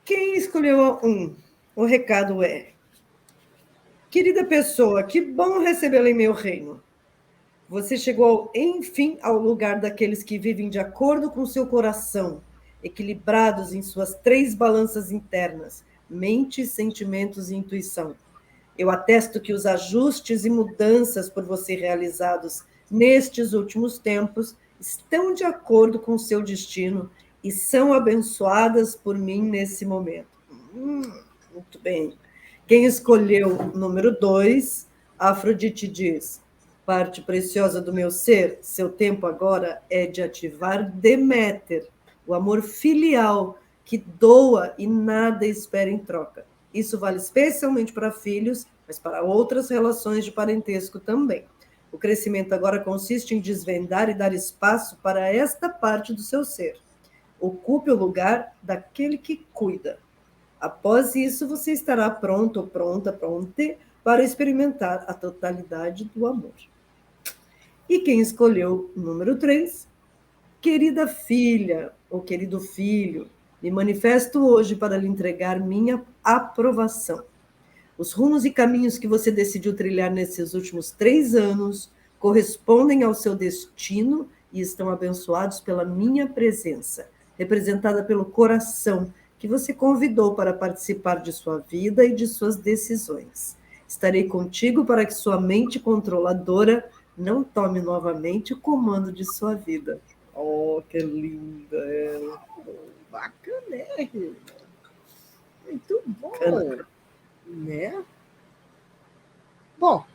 Quem escolheu a 1? O recado é: querida pessoa, que bom recebê-la em meu reino. Você chegou, enfim, ao lugar daqueles que vivem de acordo com seu coração, equilibrados em suas 3 balanças internas: mente, sentimentos e intuição. Eu atesto que os ajustes e mudanças por você realizados nestes últimos tempos estão de acordo com seu destino e são abençoadas por mim nesse momento. Muito bem. Quem escolheu o número 2, Afrodite diz: parte preciosa do meu ser, seu tempo agora é de ativar Deméter, o amor filial que doa e nada espera em troca. Isso vale especialmente para filhos, mas para outras relações de parentesco também. O crescimento agora consiste em desvendar e dar espaço para esta parte do seu ser. Ocupe o lugar daquele que cuida. Após isso, você estará pronto ou pronta para experimentar a totalidade do amor. E quem escolheu o número 3? Querida filha ou querido filho, me manifesto hoje para lhe entregar minha aprovação. Os rumos e caminhos que você decidiu trilhar nesses últimos 3 anos correspondem ao seu destino e estão abençoados pela minha presença, representada pelo coração que você convidou para participar de sua vida e de suas decisões. Estarei contigo para que sua mente controladora não tome novamente o comando de sua vida. Oh, que linda ela. Bacanérrimo. Muito bom. Bacana. Né? Bom,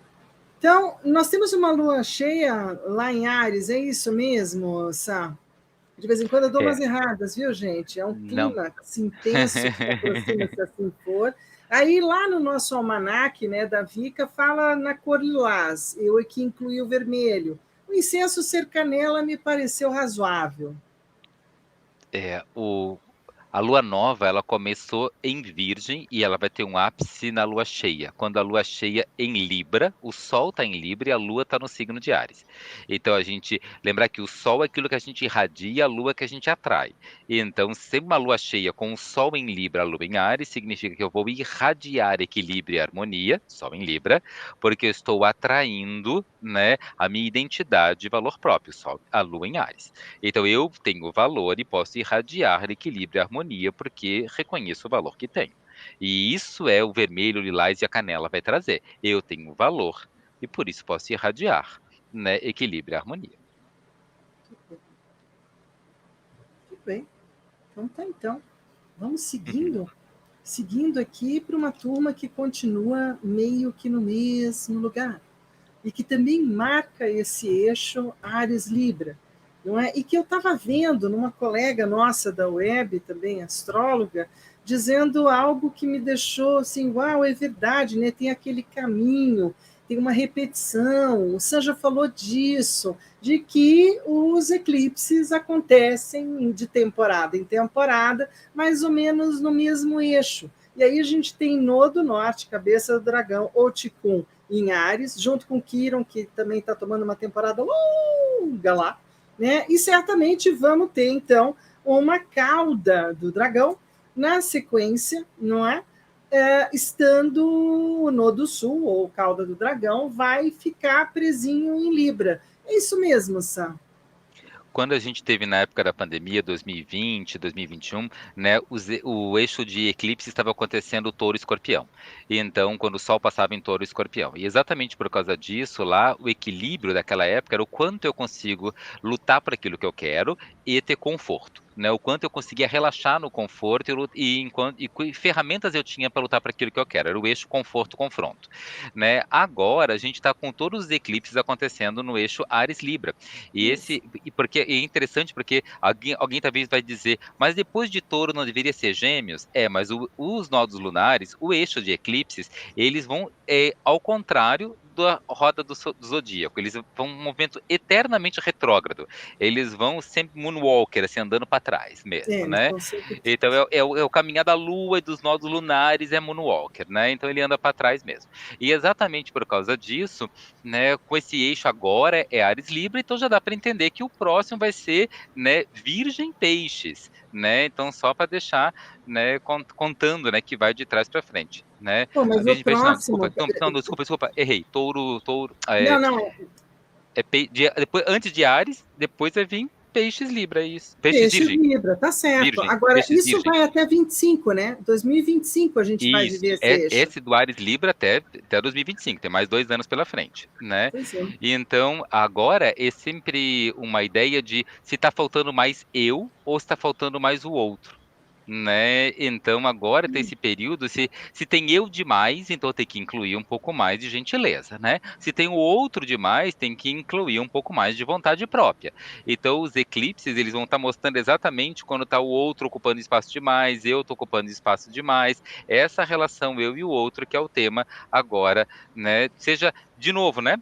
então, nós temos uma lua cheia lá em Áries, é isso mesmo, Sá? De vez em quando eu dou umas É, erradas, viu, gente? É um não. clima assim, intenso que se aproxima, se assim for. Aí, lá no nosso almanaque, né, da Vica, fala na cor lilás. Eu aqui incluí o vermelho. O incenso ser canela me pareceu razoável. É, a lua nova, ela começou em Virgem e ela vai ter um ápice na lua cheia. Quando a lua cheia em Libra, o Sol está em Libra e a lua está no signo de Áries. Então a gente lembrar que o Sol é aquilo que a gente irradia e a lua é que a gente atrai. Então, sempre uma lua cheia com o Sol em Libra, a lua em Áries, significa que eu vou irradiar equilíbrio e harmonia, Sol em Libra, porque eu estou atraindo, né, a minha identidade e valor próprio, Sol, a lua em Áries. Então eu tenho valor e posso irradiar equilíbrio e harmonia porque reconheço o valor que tenho. E isso é o vermelho, o lilás e a canela vai trazer. Eu tenho valor e por isso posso irradiar, né, equilíbrio e harmonia. Tudo bem. Então tá, então. Vamos seguindo aqui para uma turma que continua meio que no mesmo lugar e que também marca esse eixo Áries-Libra, não é? E que eu estava vendo numa colega nossa da web, também astróloga, dizendo algo que me deixou assim, uau, é verdade, né? Tem aquele caminho tem uma repetição. O Sam já falou disso, de que os eclipses acontecem de temporada em temporada, mais ou menos no mesmo eixo. E aí a gente tem Nodo Norte, Cabeça do Dragão, ou Ticum em Áries, junto com Quiron, que também está tomando uma temporada longa lá, né? E certamente vamos ter, então, uma cauda do dragão na sequência, não é? Estando o Nodo Sul, ou cauda do dragão, vai ficar presinho em Libra. É isso mesmo, Sam? Quando a gente teve na época da pandemia, 2020, 2021, né, o eixo de eclipse estava acontecendo Touro e Escorpião. E então, quando o Sol passava em Touro e Escorpião. E exatamente por causa disso, lá, o equilíbrio daquela época era o quanto eu consigo lutar por aquilo que eu quero e ter conforto. Né, o quanto eu conseguia relaxar no conforto e que ferramentas eu tinha para lutar por aquilo que eu quero. Era o eixo conforto-confronto. Né? Agora, a gente está com todos os eclipses acontecendo no eixo Ares-Libra. Porque é interessante porque alguém talvez vai dizer, mas depois de Touro não deveria ser Gêmeos? Mas os nodos lunares, o eixo de eclipses, eles vão ao contrário da roda do zodíaco. Eles vão um movimento eternamente retrógrado. Eles vão sempre moonwalker, assim, andando para trás mesmo, né? Então é o caminhar da Lua e dos nodos lunares é moonwalker, né? Então ele anda para trás mesmo. E exatamente por causa disso, né, com esse eixo agora é Ares Libra, então já dá para entender que o próximo vai ser, né, Virgem Peixes, né? Então só para deixar, né, contando, né, que vai de trás para frente, né? Pô, mas o Virgem Peixes não, próximo. desculpa, não, desculpa, errei. Touro, Não, não, depois, antes de Ares, depois vai vir Peixes Libra, isso. Peixes Peixes Virgem. Libra, tá certo. Virgem, Agora, Peixes isso Virgem. vai até 25, né? 2025 a gente vai Isso, viver esse eixo. esse do Ares Libra até 2025, tem mais 2 anos pela frente, né? Pois é. E então, agora é sempre uma ideia de se está faltando mais eu ou se está faltando mais o outro, né? Então, agora tem esse período, se tem eu demais, então tem que incluir um pouco mais de gentileza, né? Se tem o outro demais, tem que incluir um pouco mais de vontade própria. Então, os eclipses, eles vão estar mostrando exatamente quando está o outro ocupando espaço demais, eu estou ocupando espaço demais, essa relação eu e o outro que é o tema agora, né? Seja, de novo, né?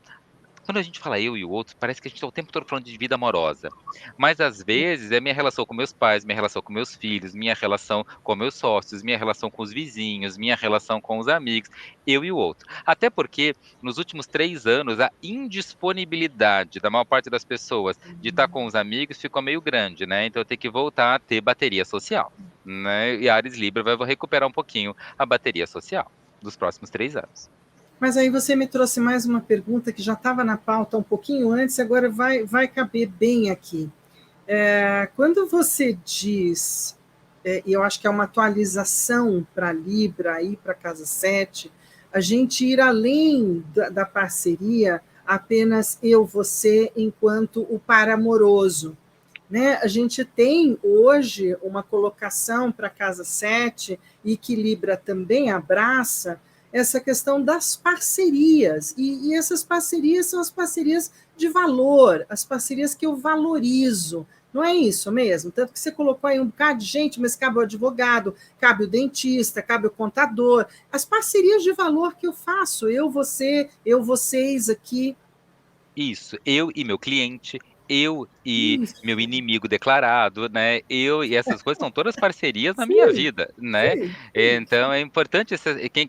Quando a gente fala eu e o outro, parece que a gente está o tempo todo falando de vida amorosa. Mas às vezes é minha relação com meus pais, minha relação com meus filhos, minha relação com meus sócios, minha relação com os vizinhos, minha relação com os amigos, eu e o outro. Até porque nos últimos 3 anos a indisponibilidade da maior parte das pessoas de estar com os amigos ficou meio grande, né? Então eu tenho que voltar a ter bateria social, né? E a Ares Libra vai recuperar um pouquinho a bateria social dos próximos 3 anos. Mas aí você me trouxe mais uma pergunta que já estava na pauta um pouquinho antes, agora vai caber bem aqui. Quando você diz, e eu acho que é uma atualização para Libra, aí para Casa 7, a gente ir além da parceria, apenas eu, você, enquanto o par amoroso. Né? A gente tem hoje uma colocação para Casa 7 e que Libra também abraça essa questão das parcerias, e essas parcerias são as parcerias de valor, as parcerias que eu valorizo, não é isso mesmo? Tanto que você colocou aí um bocado de gente, mas cabe o advogado, cabe o dentista, cabe o contador, as parcerias de valor que eu faço, eu, você, eu, vocês aqui. Isso, eu e meu cliente, eu e Isso. meu inimigo declarado, né? Eu e essas coisas são todas parcerias na minha Sim, vida, né? sim, Então é importante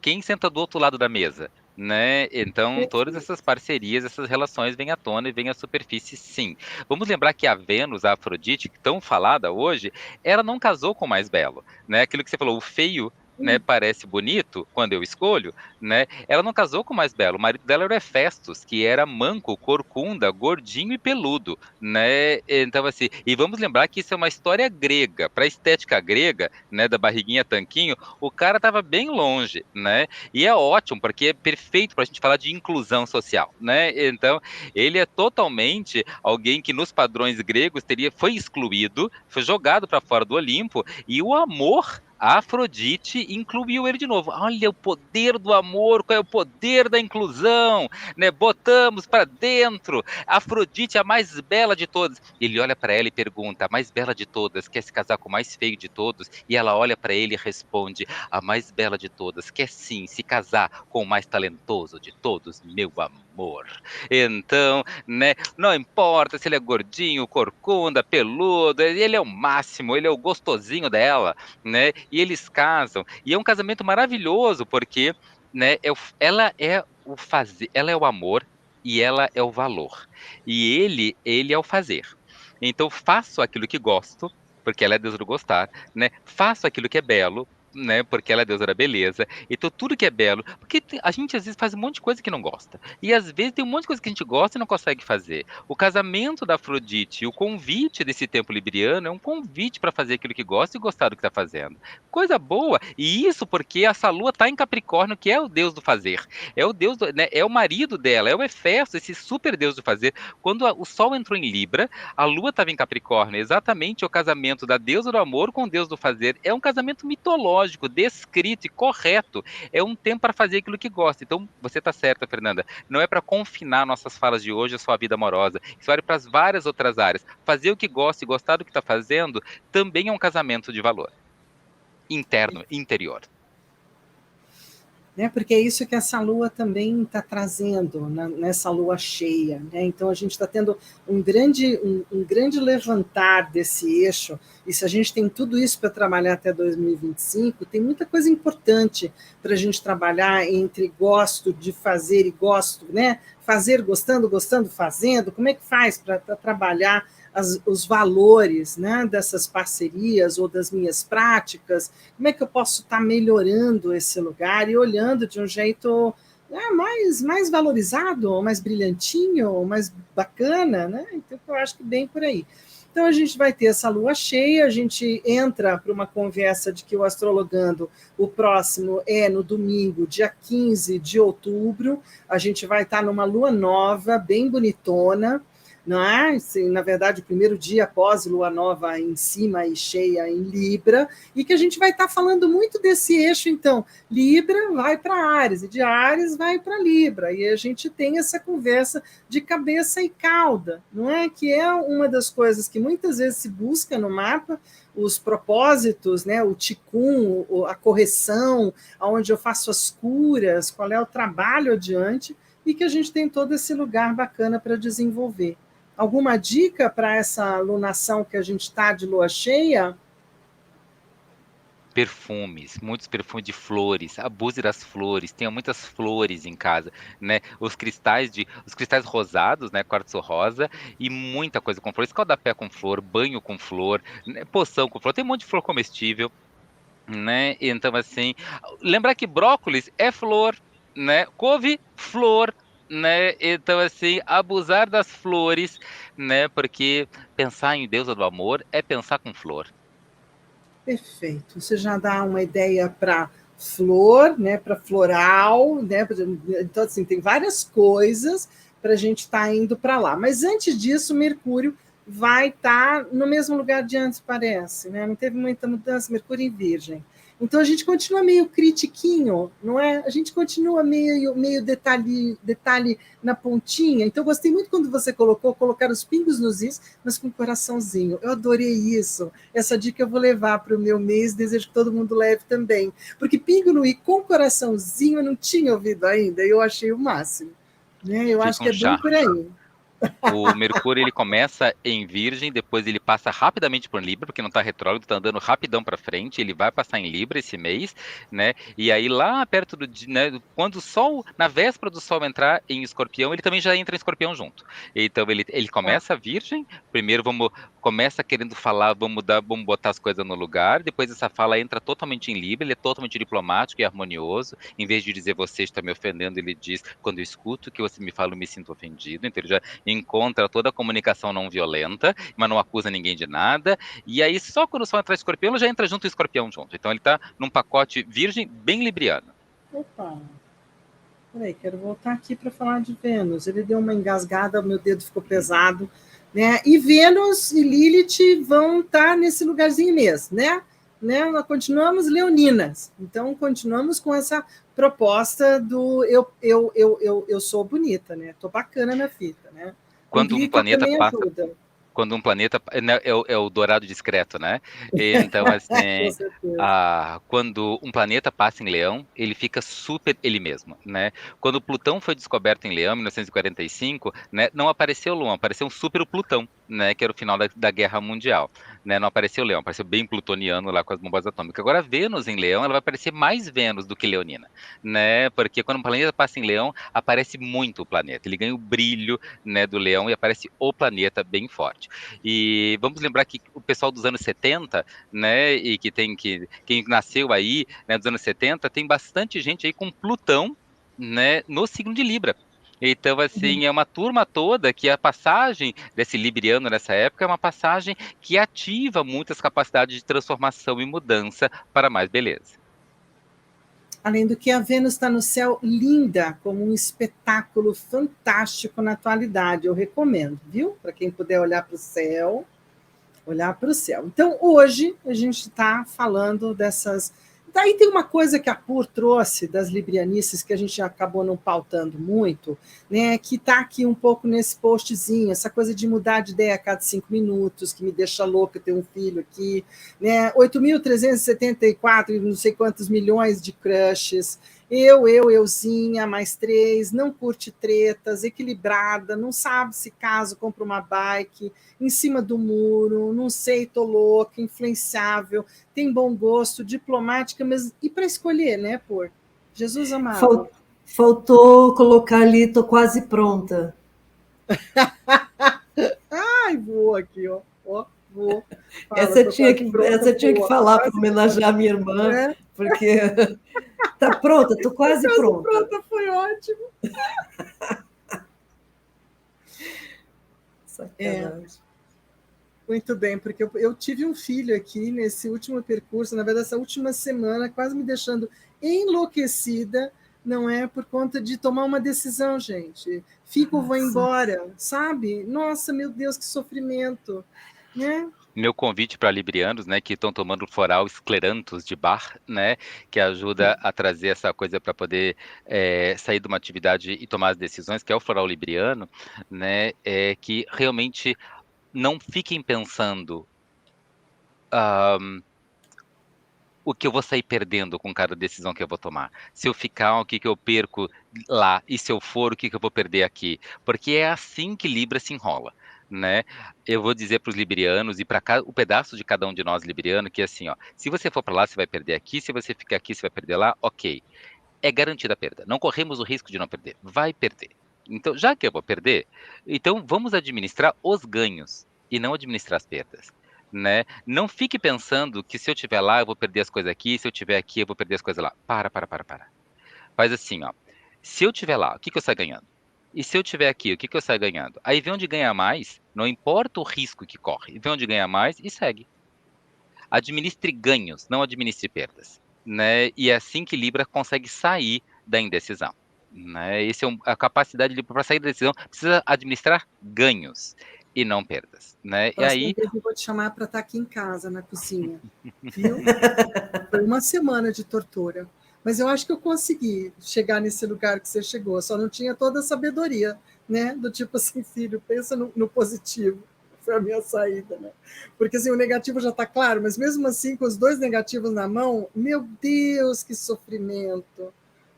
quem senta do outro lado da mesa, né? Então todas perfeito. essas parcerias, essas relações vêm à tona e vêm à superfície, sim. Vamos lembrar que a Vênus, a Afrodite, que tão falada hoje, ela não casou com o mais belo, né? Aquilo que você falou, o feio, né, parece bonito quando eu escolho, né? Ela não casou com o mais belo, o marido dela era o Hefestos, que era manco, corcunda, gordinho e peludo, né? Então assim, e vamos lembrar que isso é uma história grega, para a estética grega, né, da barriguinha tanquinho, o cara estava bem longe, né? E é ótimo, porque é perfeito para a gente falar de inclusão social, né? Então, ele é totalmente alguém que nos padrões gregos foi excluído, foi jogado para fora do Olimpo, e o amor A Afrodite incluiu ele de novo. Olha o poder do amor, qual é o poder da inclusão, né? Botamos para dentro. A Afrodite é a mais bela de todas. Ele olha para ela e pergunta: a mais bela de todas quer se casar com o mais feio de todos? E ela olha para ele e responde: a mais bela de todas quer sim se casar com o mais talentoso de todos, meu amor. Então, né? Não importa se ele é gordinho, corcunda, peludo, ele é o máximo, ele é o gostosinho dela, né? E eles casam, e é um casamento maravilhoso, porque, né, ela é o fazer, ela é o amor e ela é o valor. E ele é o fazer. Então, faço aquilo que gosto, porque ela é deusa do gostar, né? Faço aquilo que é belo, né? Porque ela é deusa da beleza. Então, tudo que é belo, porque a gente às vezes faz um monte de coisa que não gosta. E às vezes tem um monte de coisa que a gente gosta e não consegue fazer. O casamento da Afrodite, o convite desse tempo libriano é um convite para fazer aquilo que gosta e gostar do que está fazendo. Coisa boa. E isso porque essa lua está em Capricórnio, que é o deus do fazer. É o deus, né, é o marido dela, é o Hefesto, esse super deus do fazer. Quando o Sol entrou em Libra, a lua estava em Capricórnio. Exatamente o casamento da deusa do amor com o deus do fazer. É um casamento mitológico, descrito e correto. É um tempo para fazer aquilo que gosta. Então, você está certa, Fernanda. Não é para confinar nossas falas de hoje à sua vida amorosa. Isso vale para as várias outras áreas. Fazer o que gosta e gostar do que está fazendo também é um casamento de valor. Interno, interior. Né, porque é isso que essa lua também está trazendo nessa lua cheia. Né? Então, a gente está tendo um grande levantar desse eixo, e se a gente tem tudo isso para trabalhar até 2025, tem muita coisa importante para a gente trabalhar entre gosto de fazer e gosto, né? Fazer gostando, gostando fazendo, como é que faz para trabalhar os valores, né, dessas parcerias ou das minhas práticas, como é que eu posso estar melhorando esse lugar e olhando de um jeito, né, mais valorizado, mais brilhantinho, mais bacana, né? Então, eu acho que bem por aí. Então, a gente vai ter essa lua cheia, a gente entra para uma conversa de que o Astrologando, o próximo é no domingo, dia 15 de outubro, a gente vai estar numa lua nova, bem bonitona, não é? Assim, na verdade, o primeiro dia após lua nova em cima e cheia em Libra, e que a gente vai estar falando muito desse eixo, então, Libra vai para Áries, e de Áries vai para Libra, e a gente tem essa conversa de cabeça e cauda, não é? Que é uma das coisas que muitas vezes se busca no mapa, os propósitos, né, o ticum, a correção, onde eu faço as curas, qual é o trabalho adiante, e que a gente tem todo esse lugar bacana para desenvolver. Alguma dica para essa lunação que a gente está de lua cheia? Perfumes, muitos perfumes de flores, abuse das flores, tenha muitas flores em casa, né? Os cristais rosados, né? Quartzo rosa e muita coisa com flor, escaldapé com flor, banho com flor, né, poção com flor, tem um monte de flor comestível, né? Então assim, lembrar que brócolis é flor, né? Couve, flor, né? Então assim, abusar das flores, né? Porque pensar em deusa do amor é pensar com flor. Perfeito. Você já dá uma ideia para flor, né, para floral, né? Então, assim, tem várias coisas para a gente estar indo para lá. Mas antes disso, Mercúrio vai estar no mesmo lugar de antes, parece, né? Não teve muita mudança, Mercúrio em Virgem. Então a gente continua meio critiquinho, não é? A gente continua meio detalhe na pontinha. Então eu gostei muito quando você colocar os pingos nos is, mas com coraçãozinho. Eu adorei isso. Essa dica eu vou levar para o meu mês, desejo que todo mundo leve também. Porque pingo no i com coraçãozinho eu não tinha ouvido ainda, e eu achei o máximo. Né? Eu acho Fica que um é bem por charme. aí. O Mercúrio ele começa em Virgem, depois ele passa rapidamente por Libra, porque não está retrógrado, está andando rapidão para frente. Ele vai passar em Libra esse mês, né? E aí lá perto né, quando o Sol, na véspera do Sol entrar em Escorpião, ele também já entra em Escorpião junto. Então ele Tá. começa Virgem, primeiro começa querendo falar, vamos botar as coisas no lugar. Depois essa fala entra totalmente em Libra, ele é totalmente diplomático e harmonioso. Em vez de dizer você está me ofendendo, ele diz quando eu escuto que você me fala, eu me sinto ofendido. Então ele já encontra toda a comunicação não violenta, mas não acusa ninguém de nada. E aí, só quando o Sol entra em Escorpião, ele já entra junto o Escorpião junto. Então ele está num pacote virgem bem libriano. Opa! Peraí, quero voltar aqui para falar de Vênus. Ele deu uma engasgada, meu dedo ficou pesado. Né? E Vênus e Lilith vão estar nesse lugarzinho mesmo, né? né? Nós continuamos leoninas. Então, continuamos com essa proposta do eu sou bonita, né? Tô bacana na fita, né? Quando um Umbilical planeta também passa, ajuda. quando um planeta né, é o dourado discreto, né? Então, Com assim, certeza. quando um planeta passa em Leão, ele fica super ele mesmo, né? Quando Plutão foi descoberto em Leão, em 1945, né, não apareceu Leão, apareceu um super Plutão, né? Que era o final da Guerra Mundial, né? Não apareceu Leão, apareceu bem plutoniano lá com as bombas atômicas. Agora, Vênus em Leão, ela vai parecer mais Vênus do que Leonina, né? Porque quando um planeta passa em Leão, aparece muito o planeta, ele ganha o brilho, né, do Leão e aparece o planeta bem forte. E vamos lembrar que o pessoal dos anos 70, né, e quem nasceu aí, né, dos anos 70, tem bastante gente aí com Plutão, né, no signo de Libra. Então, assim, é uma turma toda que a passagem desse libriano nessa época é uma passagem que ativa muitas capacidades de transformação e mudança para mais beleza. Além do que, a Vênus está no céu linda, como um espetáculo fantástico na atualidade. Eu recomendo, viu? Para quem puder olhar para o céu, olhar para o céu. Então, hoje, a gente está falando dessas. Daí tem uma coisa que a PUR trouxe das librianices que a gente acabou não pautando muito, né? Que está aqui um pouco nesse postzinho, essa coisa de mudar de ideia a cada 5 minutos, que me deixa louca ter um filho aqui, né? 8.374, não sei quantos milhões de crushes. Euzinha, mais 3, não curte tretas, equilibrada, não sabe se caso compra uma bike, em cima do muro, não sei, tô louca, influenciável, tem bom gosto, diplomática, mas e para escolher, né, por Jesus amado? Faltou colocar ali, tô quase pronta. Ai, vou aqui, ó, vou. Fala, Essa tô tinha quase que, pronta, essa tinha que boa, tô falar para quase pronta, homenagear minha irmã, né? porque tá pronta, tô quase Quase pronta. pronta, foi ótimo. É, Sacanagem. muito bem, porque eu tive um filho aqui nesse último percurso, na verdade, essa última semana, quase me deixando enlouquecida, não é por conta de tomar uma decisão, gente. Fico, vou Sim. embora, sabe? Nossa, meu Deus, que sofrimento, né? Meu convite para librianos, né, que estão tomando o floral escleranthus de Bach, né, que ajuda a trazer essa coisa para poder sair de uma atividade e tomar as decisões, que é o floral libriano, né, é que realmente não fiquem pensando o que eu vou sair perdendo com cada decisão que eu vou tomar. Se eu ficar, o que que eu perco lá? E se eu for, o que que eu vou perder aqui? Porque é assim que Libra se enrola, né? Eu vou dizer para os librianos e para o pedaço de cada um de nós libriano que é assim, ó, se você for para lá, você vai perder aqui, se você ficar aqui, você vai perder lá, ok. É garantida a perda. Não corremos o risco de não perder. Vai perder. Então, já que eu vou perder, então vamos administrar os ganhos e não administrar as perdas, né? Não fique pensando que se eu estiver lá, eu vou perder as coisas aqui, se eu estiver aqui, eu vou perder as coisas lá. Para. Faz assim, ó. Se eu estiver lá, o que que eu saio ganhando? E se eu estiver aqui, o que que eu saio ganhando? Aí vê onde ganha mais, não importa o risco que corre, vê onde ganha mais e segue. Administre ganhos, não administre perdas, né? E é assim que Libra consegue sair da indecisão, né? Esse é a capacidade de para sair da decisão precisa administrar ganhos e não perdas, né? E Próxima aí, vez eu vou te chamar para estar aqui em casa, na cozinha, viu? Foi uma semana de tortura. Mas eu acho que eu consegui chegar nesse lugar que você chegou, só não tinha toda a sabedoria, né? Do tipo assim, filho, pensa no positivo. Foi a minha saída, né? Porque assim, o negativo já está claro, mas mesmo assim, com os dois negativos na mão, meu Deus, que sofrimento,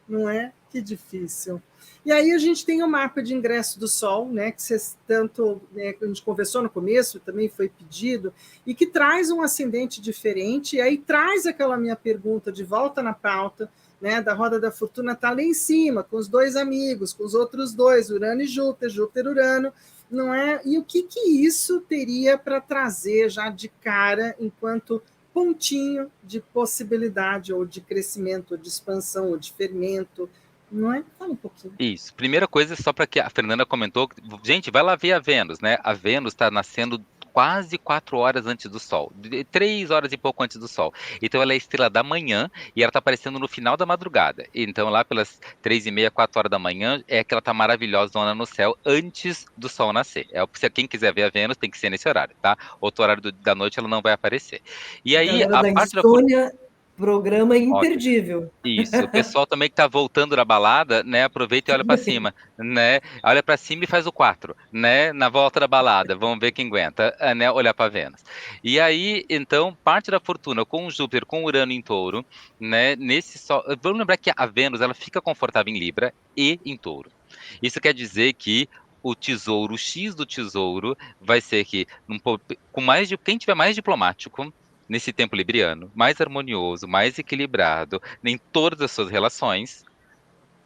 não é? Que difícil. E aí a gente tem o mapa de ingresso do Sol, né, que vocês tanto, né, que a gente conversou no começo, também foi pedido, e que traz um ascendente diferente, e aí traz aquela minha pergunta de volta na pauta, né, da roda da fortuna está lá em cima, com os dois amigos, com os outros dois, Urano e Júpiter, Júpiter-Urano, não é? E o que isso teria para trazer já de cara, enquanto pontinho de possibilidade, ou de crescimento, ou de expansão, ou de fermento, não é? Fala um pouquinho. isso. Primeira coisa, só para que a Fernanda comentou, gente, vai lá ver a Vênus, né? A Vênus está nascendo quase 4 horas antes do Sol, 3 horas e pouco antes do Sol. Então ela é a estrela da manhã e ela está aparecendo no final da madrugada. Então lá pelas 3h30, 4 horas da manhã é que ela está maravilhosa no céu antes do Sol nascer. Se quem quiser ver a Vênus tem que ser nesse horário, tá? Outro horário da noite ela não vai aparecer. E aí Galera a da parte da insônia, programa Ótimo. imperdível. Isso, o pessoal também que tá voltando da balada, né, aproveita e olha pra cima, né, olha pra cima e faz o 4, né, na volta da balada, vamos ver quem aguenta, né, olhar pra Vênus. E aí, então, parte da fortuna com Júpiter, com Urano em Touro, né, nesse sol, vamos lembrar que a Vênus, ela fica confortável em Libra e em Touro. Isso quer dizer que o tesouro, o X do tesouro, vai ser que, quem tiver mais diplomático, nesse tempo libriano, mais harmonioso, mais equilibrado em todas as suas relações,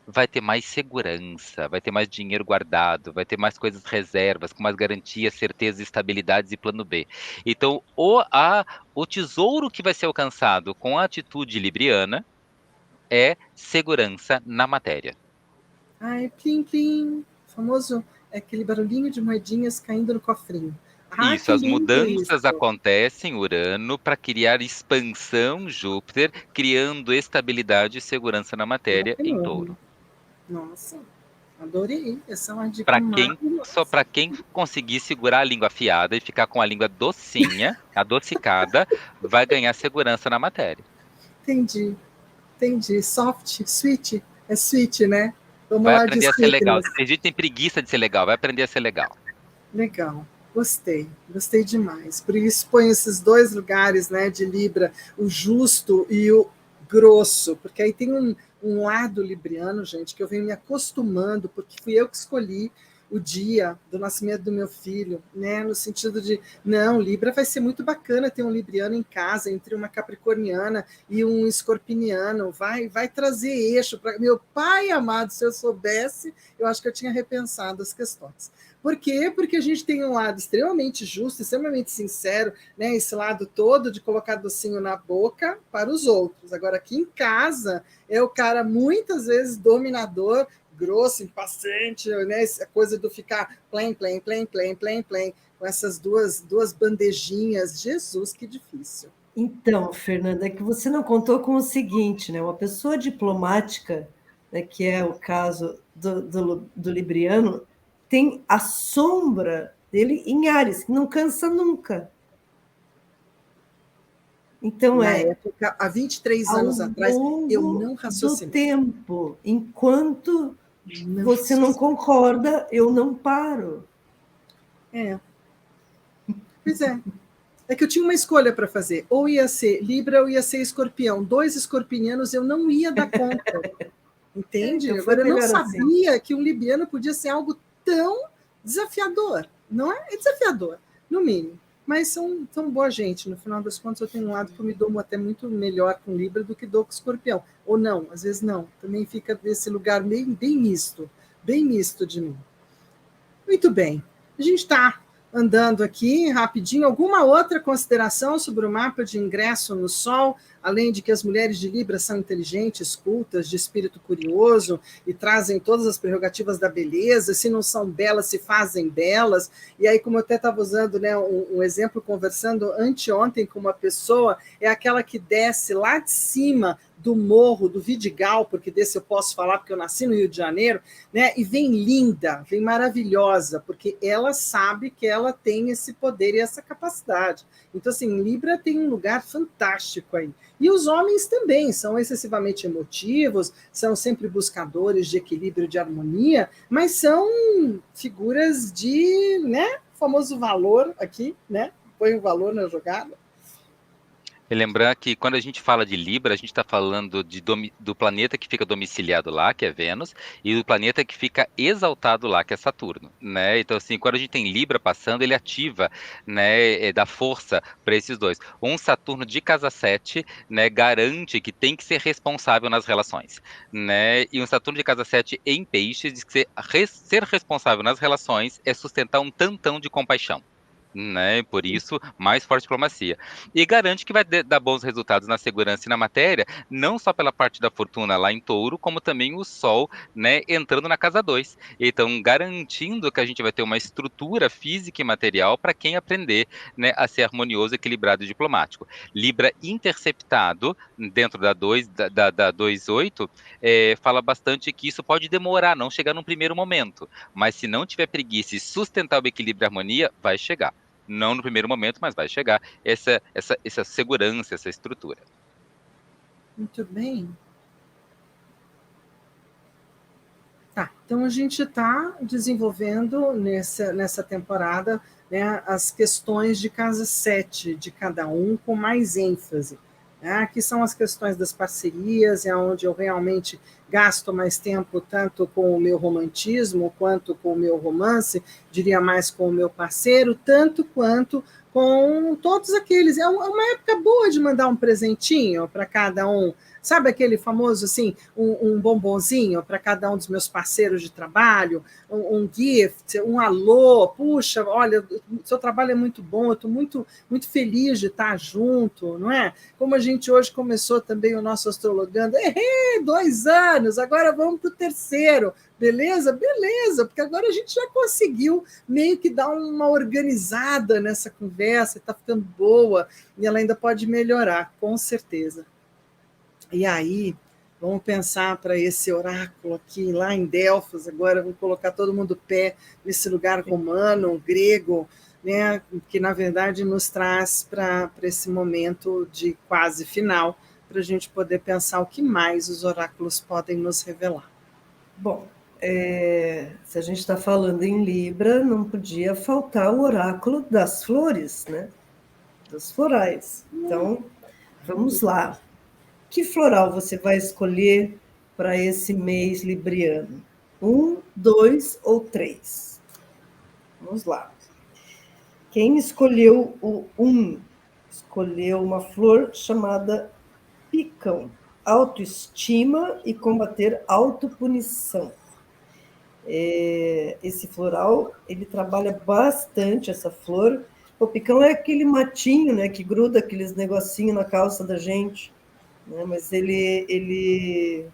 vai ter mais segurança, vai ter mais dinheiro guardado, vai ter mais coisas reservas, com mais garantias, certezas, estabilidades e plano B. Então, o tesouro que vai ser alcançado com a atitude libriana é segurança na matéria. Ai, plim, plim. Famoso é aquele barulhinho de moedinhas caindo no cofrinho. Ah, Isso, que as lindo isso. mudanças acontecem em Urano para criar expansão, Júpiter, criando estabilidade e segurança na Ah, matéria que em enorme. Touro. Nossa, adorei. Essa é uma dica Para quem Só maravilhosa. para quem conseguir segurar a língua afiada e ficar com a língua docinha, adocicada, vai ganhar segurança na matéria. Entendi, entendi. Soft, sweet. É sweet, né? Vamos Vai lá de aprender a ser legal. sweetness. Tem gente que tem preguiça de ser legal, vai aprender a ser legal. Legal, gostei, gostei demais. Por isso põe esses dois lugares, né, de Libra, o justo e o grosso, porque aí tem um lado libriano, gente, que eu venho me acostumando, porque fui eu que escolhi o dia do nascimento do meu filho, né, no sentido de, não, Libra vai ser muito bacana ter um libriano em casa, entre uma capricorniana e um escorpiniano, vai trazer eixo para meu pai amado, se eu soubesse, eu acho que eu tinha repensado as questões. Por quê? Porque a gente tem um lado extremamente justo, extremamente sincero, né? Esse lado todo de colocar docinho na boca para os outros. Agora, aqui em casa, é o cara muitas vezes dominador, grosso, impaciente, né? Essa coisa do ficar plém, plém, plém, plém, plém, plém, com essas duas bandejinhas. Jesus, que difícil. Então, Fernanda, é que você não contou com o seguinte, né? Uma pessoa diplomática, né, que é o caso do Libriano, tem a sombra dele em Áries, que não cansa nunca. Então, Na época, há 23 ao anos atrás, eu longo não do raciocinei. tempo, enquanto Não você não raciocinei. concorda, eu não paro. É, pois é. É que eu tinha uma escolha para fazer. Ou ia ser Libra ou ia ser Escorpião. Dois escorpinianos eu não ia dar conta. Entende? Então foi Agora, eu não melhor assim. sabia que um libriano podia ser algo tão desafiador. Não é? É desafiador, no mínimo. Mas são boa gente. No final das contas, eu tenho um lado que eu me dou até muito melhor com Libra do que dou com Escorpião. Ou não, às vezes não. Também fica desse lugar bem misto de mim. Muito bem. A gente está andando aqui rapidinho. Alguma outra consideração sobre o mapa de ingresso no Sol, além de que as mulheres de Libra são inteligentes, cultas, de espírito curioso e trazem todas as prerrogativas da beleza, se não são belas, se fazem belas. E aí, como eu até estava usando, né, um exemplo, conversando anteontem com uma pessoa, é aquela que desce lá de cima do morro, do Vidigal, porque desse eu posso falar, porque eu nasci no Rio de Janeiro, né? E vem linda, vem maravilhosa, porque ela sabe que ela tem esse poder e essa capacidade. Então, assim, Libra tem um lugar fantástico aí. E os homens também são excessivamente emotivos, são sempre buscadores de equilíbrio, de harmonia, mas são figuras de, né, famoso valor aqui, né? Põe o valor na jogada. E lembrar que quando a gente fala de Libra, a gente está falando do planeta que fica domiciliado lá, que é Vênus, e do planeta que fica exaltado lá, que é Saturno, né? Então, assim, quando a gente tem Libra passando, ele ativa, né, dá força para esses dois. Um Saturno de casa 7, né, garante que tem que ser responsável nas relações, né? E um Saturno de casa 7 em Peixes diz que ser responsável nas relações é sustentar um tantão de compaixão. né? Por isso, mais forte diplomacia. E garante que vai dar bons resultados na segurança e na matéria, não só pela parte da fortuna lá em Touro, como também o Sol, né, entrando na casa 2. Então, garantindo que a gente vai ter uma estrutura física e material para quem aprender, né, a ser harmonioso, equilibrado e diplomático. Libra interceptado, dentro da 2, da 2,8, fala bastante que isso pode demorar, não chegar num primeiro momento, mas se não tiver preguiça e sustentar o equilíbrio e a harmonia, vai chegar. Não no primeiro momento, mas vai chegar essa segurança, essa estrutura. Muito bem. Tá, então a gente está desenvolvendo nessa temporada, né, as questões de casa 7 de cada um com mais ênfase. Né? Que são as questões das parcerias, é onde eu realmente gasto mais tempo tanto com o meu romantismo quanto com o meu romance, diria mais com o meu parceiro, tanto quanto com todos aqueles. É uma época boa de mandar um presentinho para cada um. Sabe aquele famoso, assim, um bombonzinho para cada um dos meus parceiros de trabalho, um gift, um alô, puxa, olha, seu trabalho é muito bom, eu estou muito, muito feliz de estar junto, não é? Como a gente hoje começou também o nosso astrologando, 2 anos, agora vamos para o terceiro, beleza? Beleza, porque agora a gente já conseguiu meio que dar uma organizada nessa conversa, está ficando boa, e ela ainda pode melhorar, com certeza. E aí, vamos pensar para esse oráculo aqui, lá em Delfos, agora vamos colocar todo mundo pé nesse lugar romano, grego, né, que na verdade nos traz para esse momento de quase final, para a gente poder pensar o que mais os oráculos podem nos revelar. Bom, se a gente está falando em Libra, não podia faltar o oráculo das flores, né? Dos florais. Então, vamos lá. Que floral você vai escolher para esse mês libriano? 1, 2 ou 3? Vamos lá. Quem escolheu o 1? Escolheu uma flor chamada picão. Autoestima e combater autopunição. Esse floral, ele trabalha bastante essa flor. O picão é aquele matinho, né, que gruda aqueles negocinhos na calça da gente. Né? Mas ele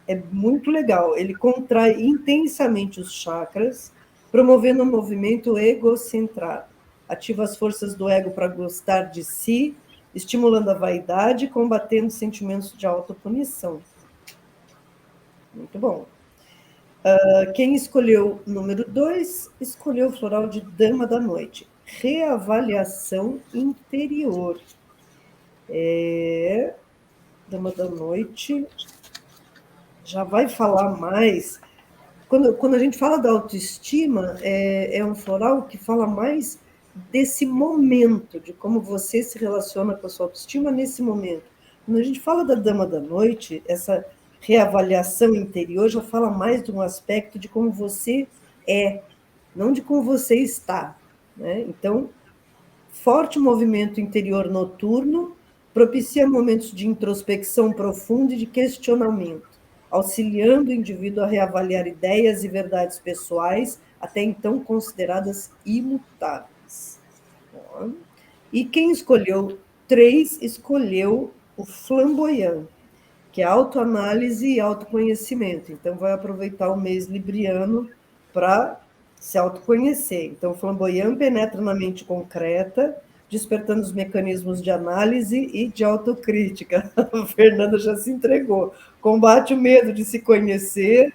é muito legal. Ele contrai intensamente os chakras, promovendo um movimento egocentrado. Ativa as forças do ego para gostar de si, estimulando a vaidade e combatendo sentimentos de autopunição. Muito bom. Quem escolheu o número 2, escolheu o floral de Dama da Noite. Reavaliação interior. Dama da Noite já vai falar mais. Quando a gente fala da autoestima, é um floral que fala mais desse momento, de como você se relaciona com a sua autoestima nesse momento. Quando a gente fala da Dama da Noite, essa reavaliação interior já fala mais de um aspecto de como você é, não de como você está. Né? Então, forte movimento interior noturno propicia momentos de introspecção profunda e de questionamento, auxiliando o indivíduo a reavaliar ideias e verdades pessoais, até então consideradas imutáveis. E quem escolheu 3, escolheu o flamboyant, que é autoanálise e autoconhecimento. Então, vai aproveitar o mês libriano para se autoconhecer. Então, o flamboyant penetra na mente concreta, despertando os mecanismos de análise e de autocrítica. A Fernanda já se entregou. Combate o medo de se conhecer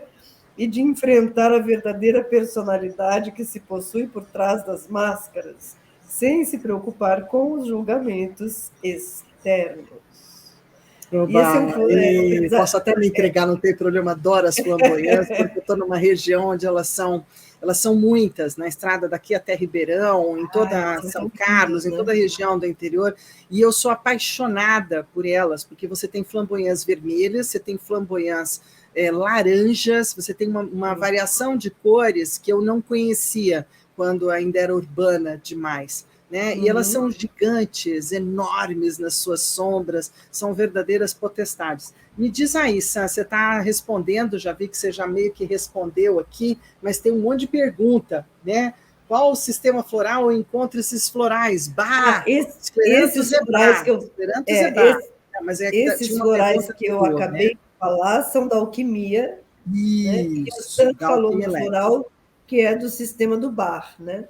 e de enfrentar a verdadeira personalidade que se possui por trás das máscaras, sem se preocupar com os julgamentos externos. Posso até me entregar, não tem problema, adoro as flamboyantes, porque eu estou numa região onde elas são muitas, na estrada daqui até Ribeirão, em toda São Carlos, em toda a região do interior, e eu sou apaixonada por elas, porque você tem flamboyãs vermelhas, você tem flamboyãs laranjas, você tem uma variação de cores que eu não conhecia quando ainda era urbana demais. Né? E elas são gigantes, enormes nas suas sombras, são verdadeiras potestades. Me diz aí, Sam, você está respondendo, já vi que você já meio que respondeu aqui, mas tem um monte de pergunta, né? qual o sistema floral encontra esses florais? Bar, esses florais que eu... Mas esses florais que eu acabei de falar são da alquimia, isso, né? E o Santo falou no floral que é do sistema do Bar, né?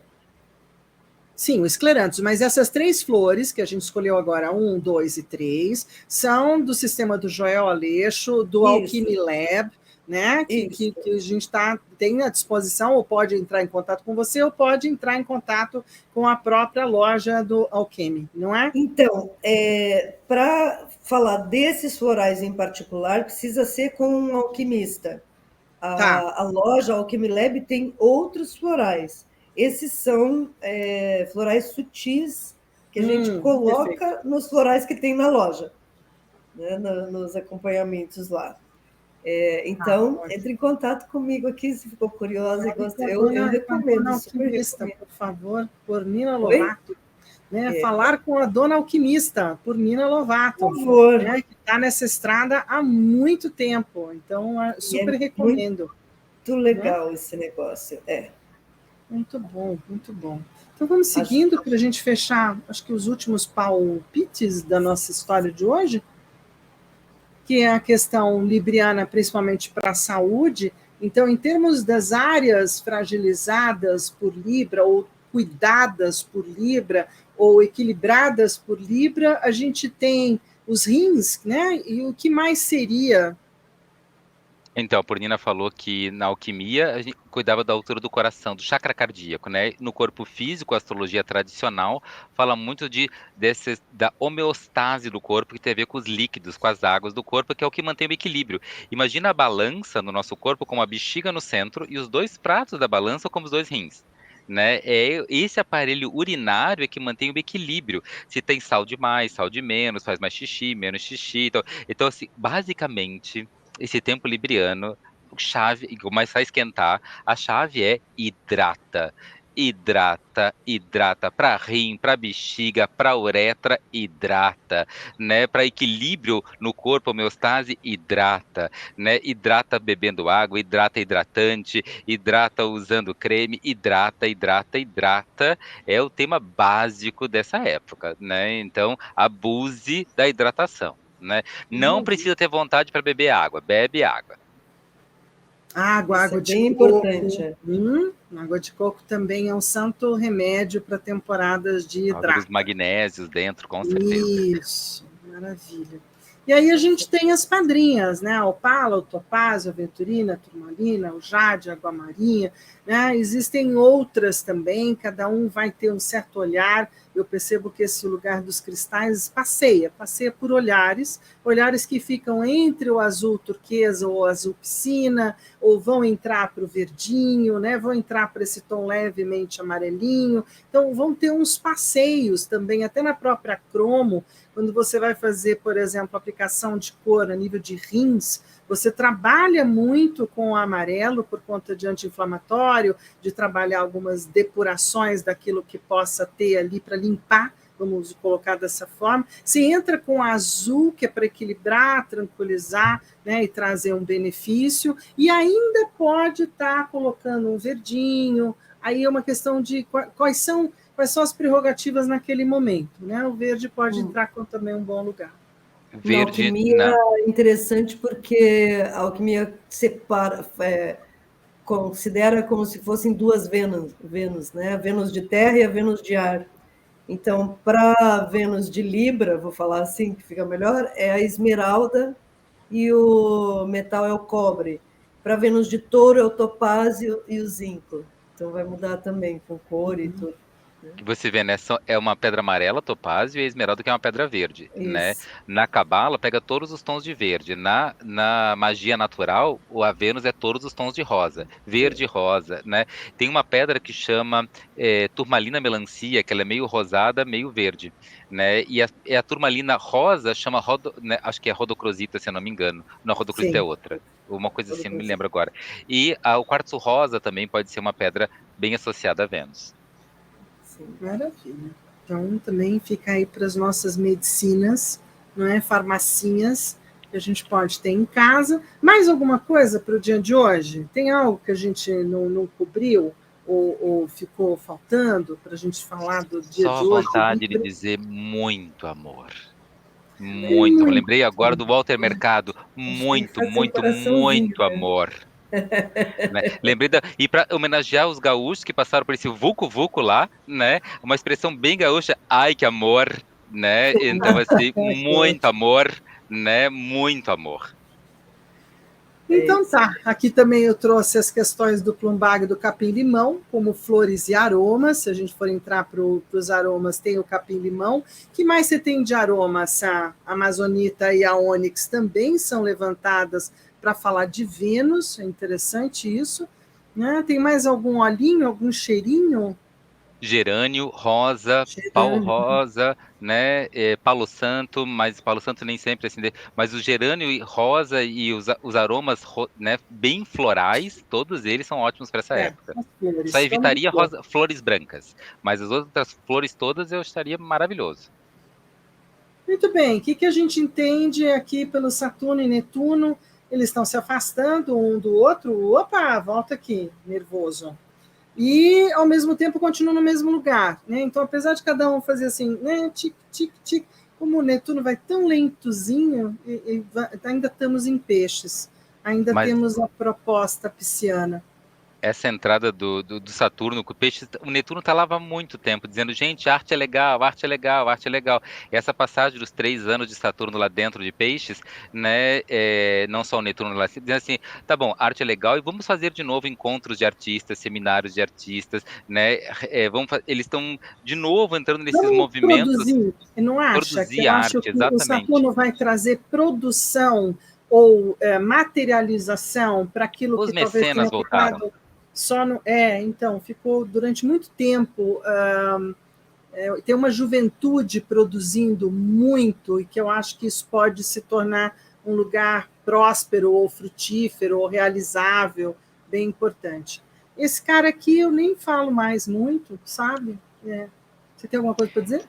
Sim, o escleranthus, mas essas 3 flores que a gente escolheu agora, 1, 2 e 3, são do sistema do Joel Aleixo, do Alchemy Lab, né? Que a gente tem à disposição, ou pode entrar em contato com você, ou pode entrar em contato com a própria loja do Alchemy, não é? Então, para falar desses florais em particular, precisa ser com um alquimista. A loja Alchemy Lab tem outros florais. Esses são florais sutis que a gente coloca nos florais que tem na loja, né, nos acompanhamentos lá. Então, entre em contato comigo aqui, se ficou curiosa e gostou. Eu recomendo, alquimista, por favor, por Nina Lovato. Né? Falar com a dona alquimista, por Nina Lovato. Por favor. Né? Que está nessa estrada há muito tempo. Então, super recomendo. Muito legal, né? Esse negócio. Muito bom, muito bom. Então, vamos seguindo para a gente fechar, acho que os últimos palpites da nossa história de hoje, que é a questão libriana, principalmente para a saúde. Então, em termos das áreas fragilizadas por Libra, ou cuidadas por Libra, ou equilibradas por Libra, a gente tem os rins, né? E o que mais seria? Então, a Purnina falou que na alquimia a gente cuidava da altura do coração, do chakra cardíaco, né? No corpo físico, a astrologia tradicional fala muito da homeostase do corpo, que tem a ver com os líquidos, com as águas do corpo, que é o que mantém o equilíbrio. Imagina a balança no nosso corpo com a bexiga no centro e os 2 pratos da balança como os 2 rins. Né? Esse aparelho urinário é que mantém o equilíbrio. Se tem sal demais, sal de menos, faz mais xixi, menos xixi. Então assim, basicamente, esse tempo libriano, chave, começa a esquentar, a chave é hidrata. Hidrata, hidrata, para rim, para bexiga, para uretra, hidrata, né? Para equilíbrio no corpo, homeostase, hidrata, né? Hidrata bebendo água, hidrata hidratante, hidrata usando creme, hidrata, hidrata, hidrata. É o tema básico dessa época, né? Então, abuse da hidratação. Né? Não precisa ter vontade para beber água, bebe água. Água de bem coco. Importante. Água de coco também é um santo remédio para temporadas de hidrato. Os magnésios dentro, com certeza. Isso, maravilha. E aí a gente tem as padrinhas, né? A opala, o topázio, a aventurina, a turmalina, o jade, a água marinha, né? Existem outras também, cada um vai ter um certo olhar. Eu percebo que esse lugar dos cristais passeia por olhares que ficam entre o azul turquesa ou azul piscina, ou vão entrar para o verdinho, né? Vão entrar para esse tom levemente amarelinho. Então, vão ter uns passeios também, até na própria cromo, quando você vai fazer, por exemplo, aplicação de cor a nível de rins, você trabalha muito com o amarelo por conta de anti-inflamatório, de trabalhar algumas depurações daquilo que possa ter ali para limpar, vamos colocar dessa forma. Você entra com azul, que é para equilibrar, tranquilizar, né, e trazer um benefício, e ainda pode estar colocando um verdinho. Aí é uma questão de quais são as prerrogativas naquele momento, né? O verde pode entrar com também um bom lugar. Na alquimia é interessante porque a alquimia separa, considera como se fossem 2 Vênus, né? A Vênus de terra e a Vênus de ar. Então, para a Vênus de Libra, vou falar assim que fica melhor, é a esmeralda e o metal é o cobre. Para a Vênus de Touro é o topázio e o zinco. Então vai mudar também com cor e tudo. Você vê, né? É uma pedra amarela, topázio, e a esmeralda, que é uma pedra verde, né? Na cabala, pega todos os tons de verde. Na magia natural, a Vênus é todos os tons de rosa. Verde e rosa, né? Tem uma pedra que chama turmalina melancia, que ela é meio rosada, meio verde, né? E a turmalina rosa chama, né? Acho que é rodocrosita, se eu não me engano. Não, rodocrosita é outra. Uma coisa assim, não me lembro agora. E o quartzo rosa também pode ser uma pedra bem associada a Vênus. Sim, maravilha. Então, também fica aí para as nossas medicinas, não é? Farmacinhas que a gente pode ter em casa. Mais alguma coisa para o dia de hoje? Tem algo que a gente não cobriu? ou ficou faltando para a gente falar do dia Só de a hoje? vontade de dizer muito amor. Muito amor. Lembrei agora do Walter Mercado. A gente tem que Muito, fazer um muito, coraçãozinho, muito né? amor. Né? Lembrei e para homenagear os gaúchos que passaram por esse vucu-vucu lá, né? Uma expressão bem gaúcha, ai que amor, né? Então assim, Que muito ótimo. amor, né? Muito amor. É Então isso. tá, aqui também eu trouxe as questões do plumbag e do capim-limão, como flores e aromas. Se a gente for entrar para os aromas, tem o capim-limão. Que mais você tem de aromas? A amazonita e a ônix também são levantadas para falar de Vênus, é interessante isso. Né? Tem mais algum olhinho, algum cheirinho? Gerânio, rosa, pau Cheirando. rosa, né? Palo santo, mas palo santo nem sempre assim. Mas o gerânio e rosa e os aromas, né? Bem florais, todos eles são ótimos para essa É, época. as Só flores, vamos de evitaria flor. flores brancas, mas as outras flores todas eu estaria maravilhoso. Muito bem, o que a gente entende aqui pelo Saturno e Netuno? Eles estão se afastando um do outro. Opa, volta aqui, nervoso. E, ao mesmo tempo, continuam no mesmo lugar. Né? Então, apesar de cada um fazer assim, né, tic, tic, tic, como o Netuno vai tão lentozinho, ainda estamos em peixes. Ainda Mas temos a proposta pisciana. essa entrada do Saturno com o peixe, o Netuno tá lá há muito tempo, dizendo, gente, arte é legal, arte é legal, arte é legal. E essa passagem dos 3 anos de Saturno lá dentro de peixes, né, não só o Netuno lá, dizendo assim, tá bom, arte é legal, e vamos fazer de novo encontros de artistas, seminários de artistas, né, eles estão de novo entrando nesses Vamos movimentos, produzir, não acha? Que produzir eu acho arte, que o exatamente. Saturno vai trazer produção ou materialização para aquilo Os que talvez mecenas tenha voltaram. ficado só no. É, então, ficou durante muito tempo. Tem uma juventude produzindo muito, e que eu acho que isso pode se tornar um lugar próspero, ou frutífero, ou realizável, bem importante. Esse cara aqui eu nem falo mais muito, sabe? Você tem alguma coisa para dizer?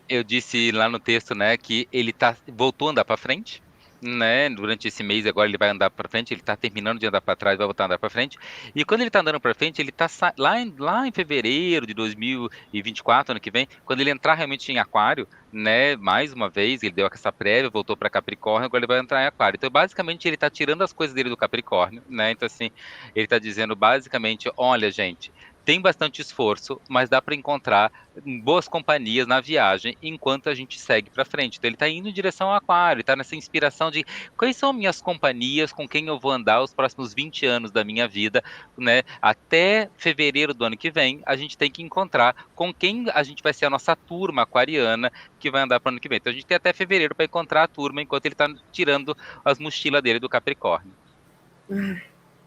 Eu disse lá no texto, né, que ele voltou a andar para frente, né, durante esse mês agora ele vai andar para frente, ele está terminando de andar para trás, vai voltar a andar para frente, e quando ele está andando para frente, ele está lá em fevereiro de 2024, ano que vem, quando ele entrar realmente em aquário, né, mais uma vez, ele deu essa prévia, voltou para Capricórnio, agora ele vai entrar em aquário, então basicamente ele está tirando as coisas dele do Capricórnio, né, então assim, ele está dizendo basicamente, olha gente, tem bastante esforço, mas dá para encontrar em boas companhias na viagem enquanto a gente segue para frente. Então ele está indo em direção ao aquário, está nessa inspiração de quais são minhas companhias com quem eu vou andar os próximos 20 anos da minha vida, né? Até fevereiro do ano que vem, a gente tem que encontrar com quem a gente vai ser a nossa turma aquariana que vai andar para o ano que vem. Então a gente tem até fevereiro para encontrar a turma enquanto ele está tirando as mochilas dele do Capricórnio.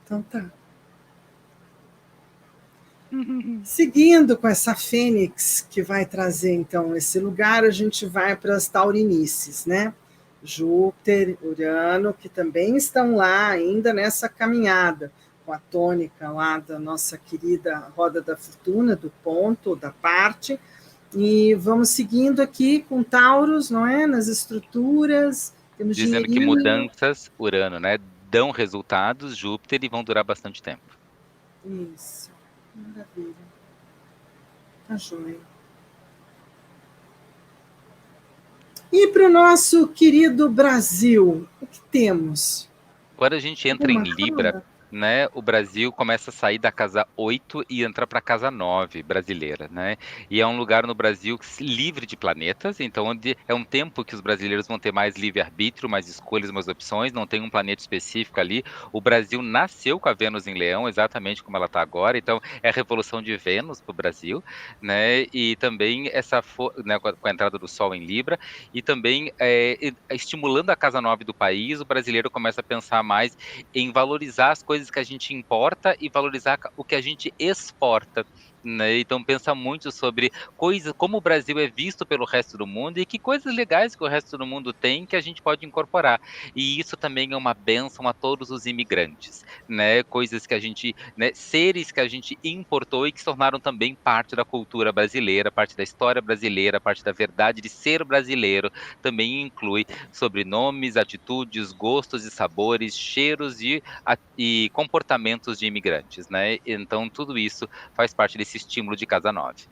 Então tá. Seguindo com essa fênix que vai trazer então esse lugar, a gente vai para as taurinices, né? Júpiter, Urano, que também estão lá ainda nessa caminhada, com a tônica lá da nossa querida roda da fortuna, do ponto, da parte, e vamos seguindo aqui com Taurus, não é? Nas estruturas, temos Dizendo que dinheirinho. mudanças, Urano, né, dão resultados, Júpiter, e vão durar bastante tempo. Isso, maravilha. Tá joia. E para o nosso querido Brasil, o que temos? Quando a gente entra em Alguma Libra, fala? né, o Brasil começa a sair da casa 8 e entra para a casa 9 brasileira, né? E é um lugar no Brasil livre de planetas, então onde é um tempo que os brasileiros vão ter mais livre-arbítrio, mais escolhas, mais opções, não tem um planeta específico ali. O Brasil nasceu com a Vênus em Leão, exatamente como ela está agora, então é a revolução de Vênus para o Brasil, né? E também né, com a entrada do Sol em Libra, e também estimulando a casa 9 do país, o brasileiro começa a pensar mais em valorizar as coisas que a gente importa e valorizar o que a gente exporta. né? Então pensa muito sobre coisas, como o Brasil é visto pelo resto do mundo e que coisas legais que o resto do mundo tem que a gente pode incorporar. E isso também é uma bênção a todos os imigrantes, né? Coisas que a gente, né, seres que a gente importou e que se tornaram também parte da cultura brasileira, parte da história brasileira, parte da verdade de ser brasileiro, também inclui sobrenomes, atitudes, gostos e sabores, cheiros e comportamentos de imigrantes, né? Então tudo isso faz parte desse estímulo de Casa 9.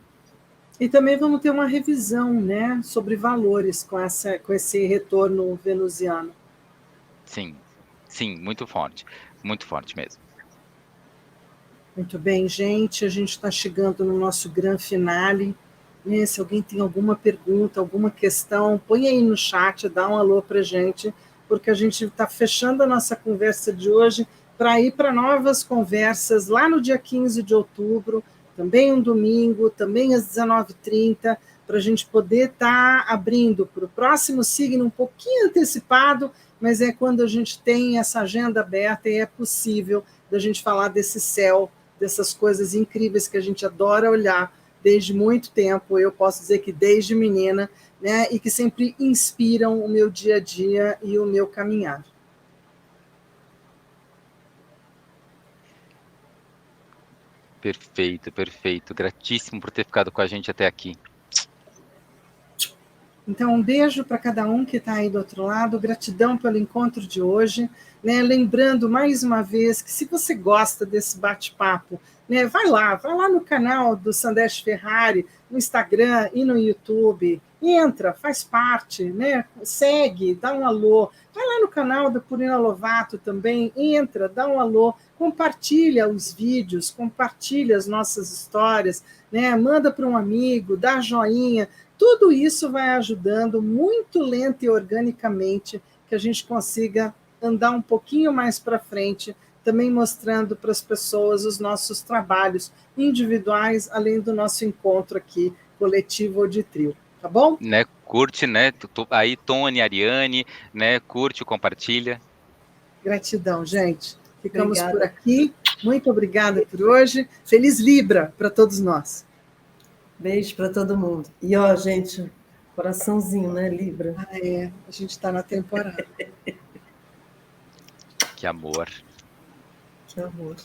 E também vamos ter uma revisão, né, sobre valores com esse retorno venusiano. Sim, sim, muito forte mesmo. Muito bem, gente, a gente está chegando no nosso grande finale. Né? Se alguém tem alguma pergunta, alguma questão, põe aí no chat, dá um alô para a gente, porque a gente está fechando a nossa conversa de hoje para ir para novas conversas lá no dia 15 de outubro, também um domingo, também às 19h30, para a gente poder estar abrindo para o próximo signo um pouquinho antecipado, mas é quando a gente tem essa agenda aberta e é possível da gente falar desse céu, dessas coisas incríveis que a gente adora olhar desde muito tempo, eu posso dizer que desde menina, né, e que sempre inspiram o meu dia a dia e o meu caminhar. Perfeito, perfeito. Gratíssimo por ter ficado com a gente até aqui. Então, um beijo para cada um que está aí do outro lado, gratidão pelo encontro de hoje, né? Lembrando mais uma vez que se você gosta desse bate-papo, né, vai lá no canal do Sandesh Ferrari, no Instagram e no YouTube, entra, faz parte, né? Segue, dá um alô, vai lá no canal da Purina Lovato também, entra, dá um alô, compartilha os vídeos, compartilha as nossas histórias, né? Manda para um amigo, dá joinha. Tudo isso vai ajudando muito lento e organicamente que a gente consiga andar um pouquinho mais para frente, também mostrando para as pessoas os nossos trabalhos individuais, além do nosso encontro aqui, coletivo ou de trio. Tá bom? Né, curte, né? Aí, Tony, Ariane, né? Curte, compartilha. Gratidão, gente. Ficamos por Obrigada. aqui. Muito obrigada por hoje. Feliz Libra para todos nós. Beijo para todo mundo. E, ó, gente, coraçãozinho, né, Libra? Ah, é. A gente está na temporada. Que amor. Que amor.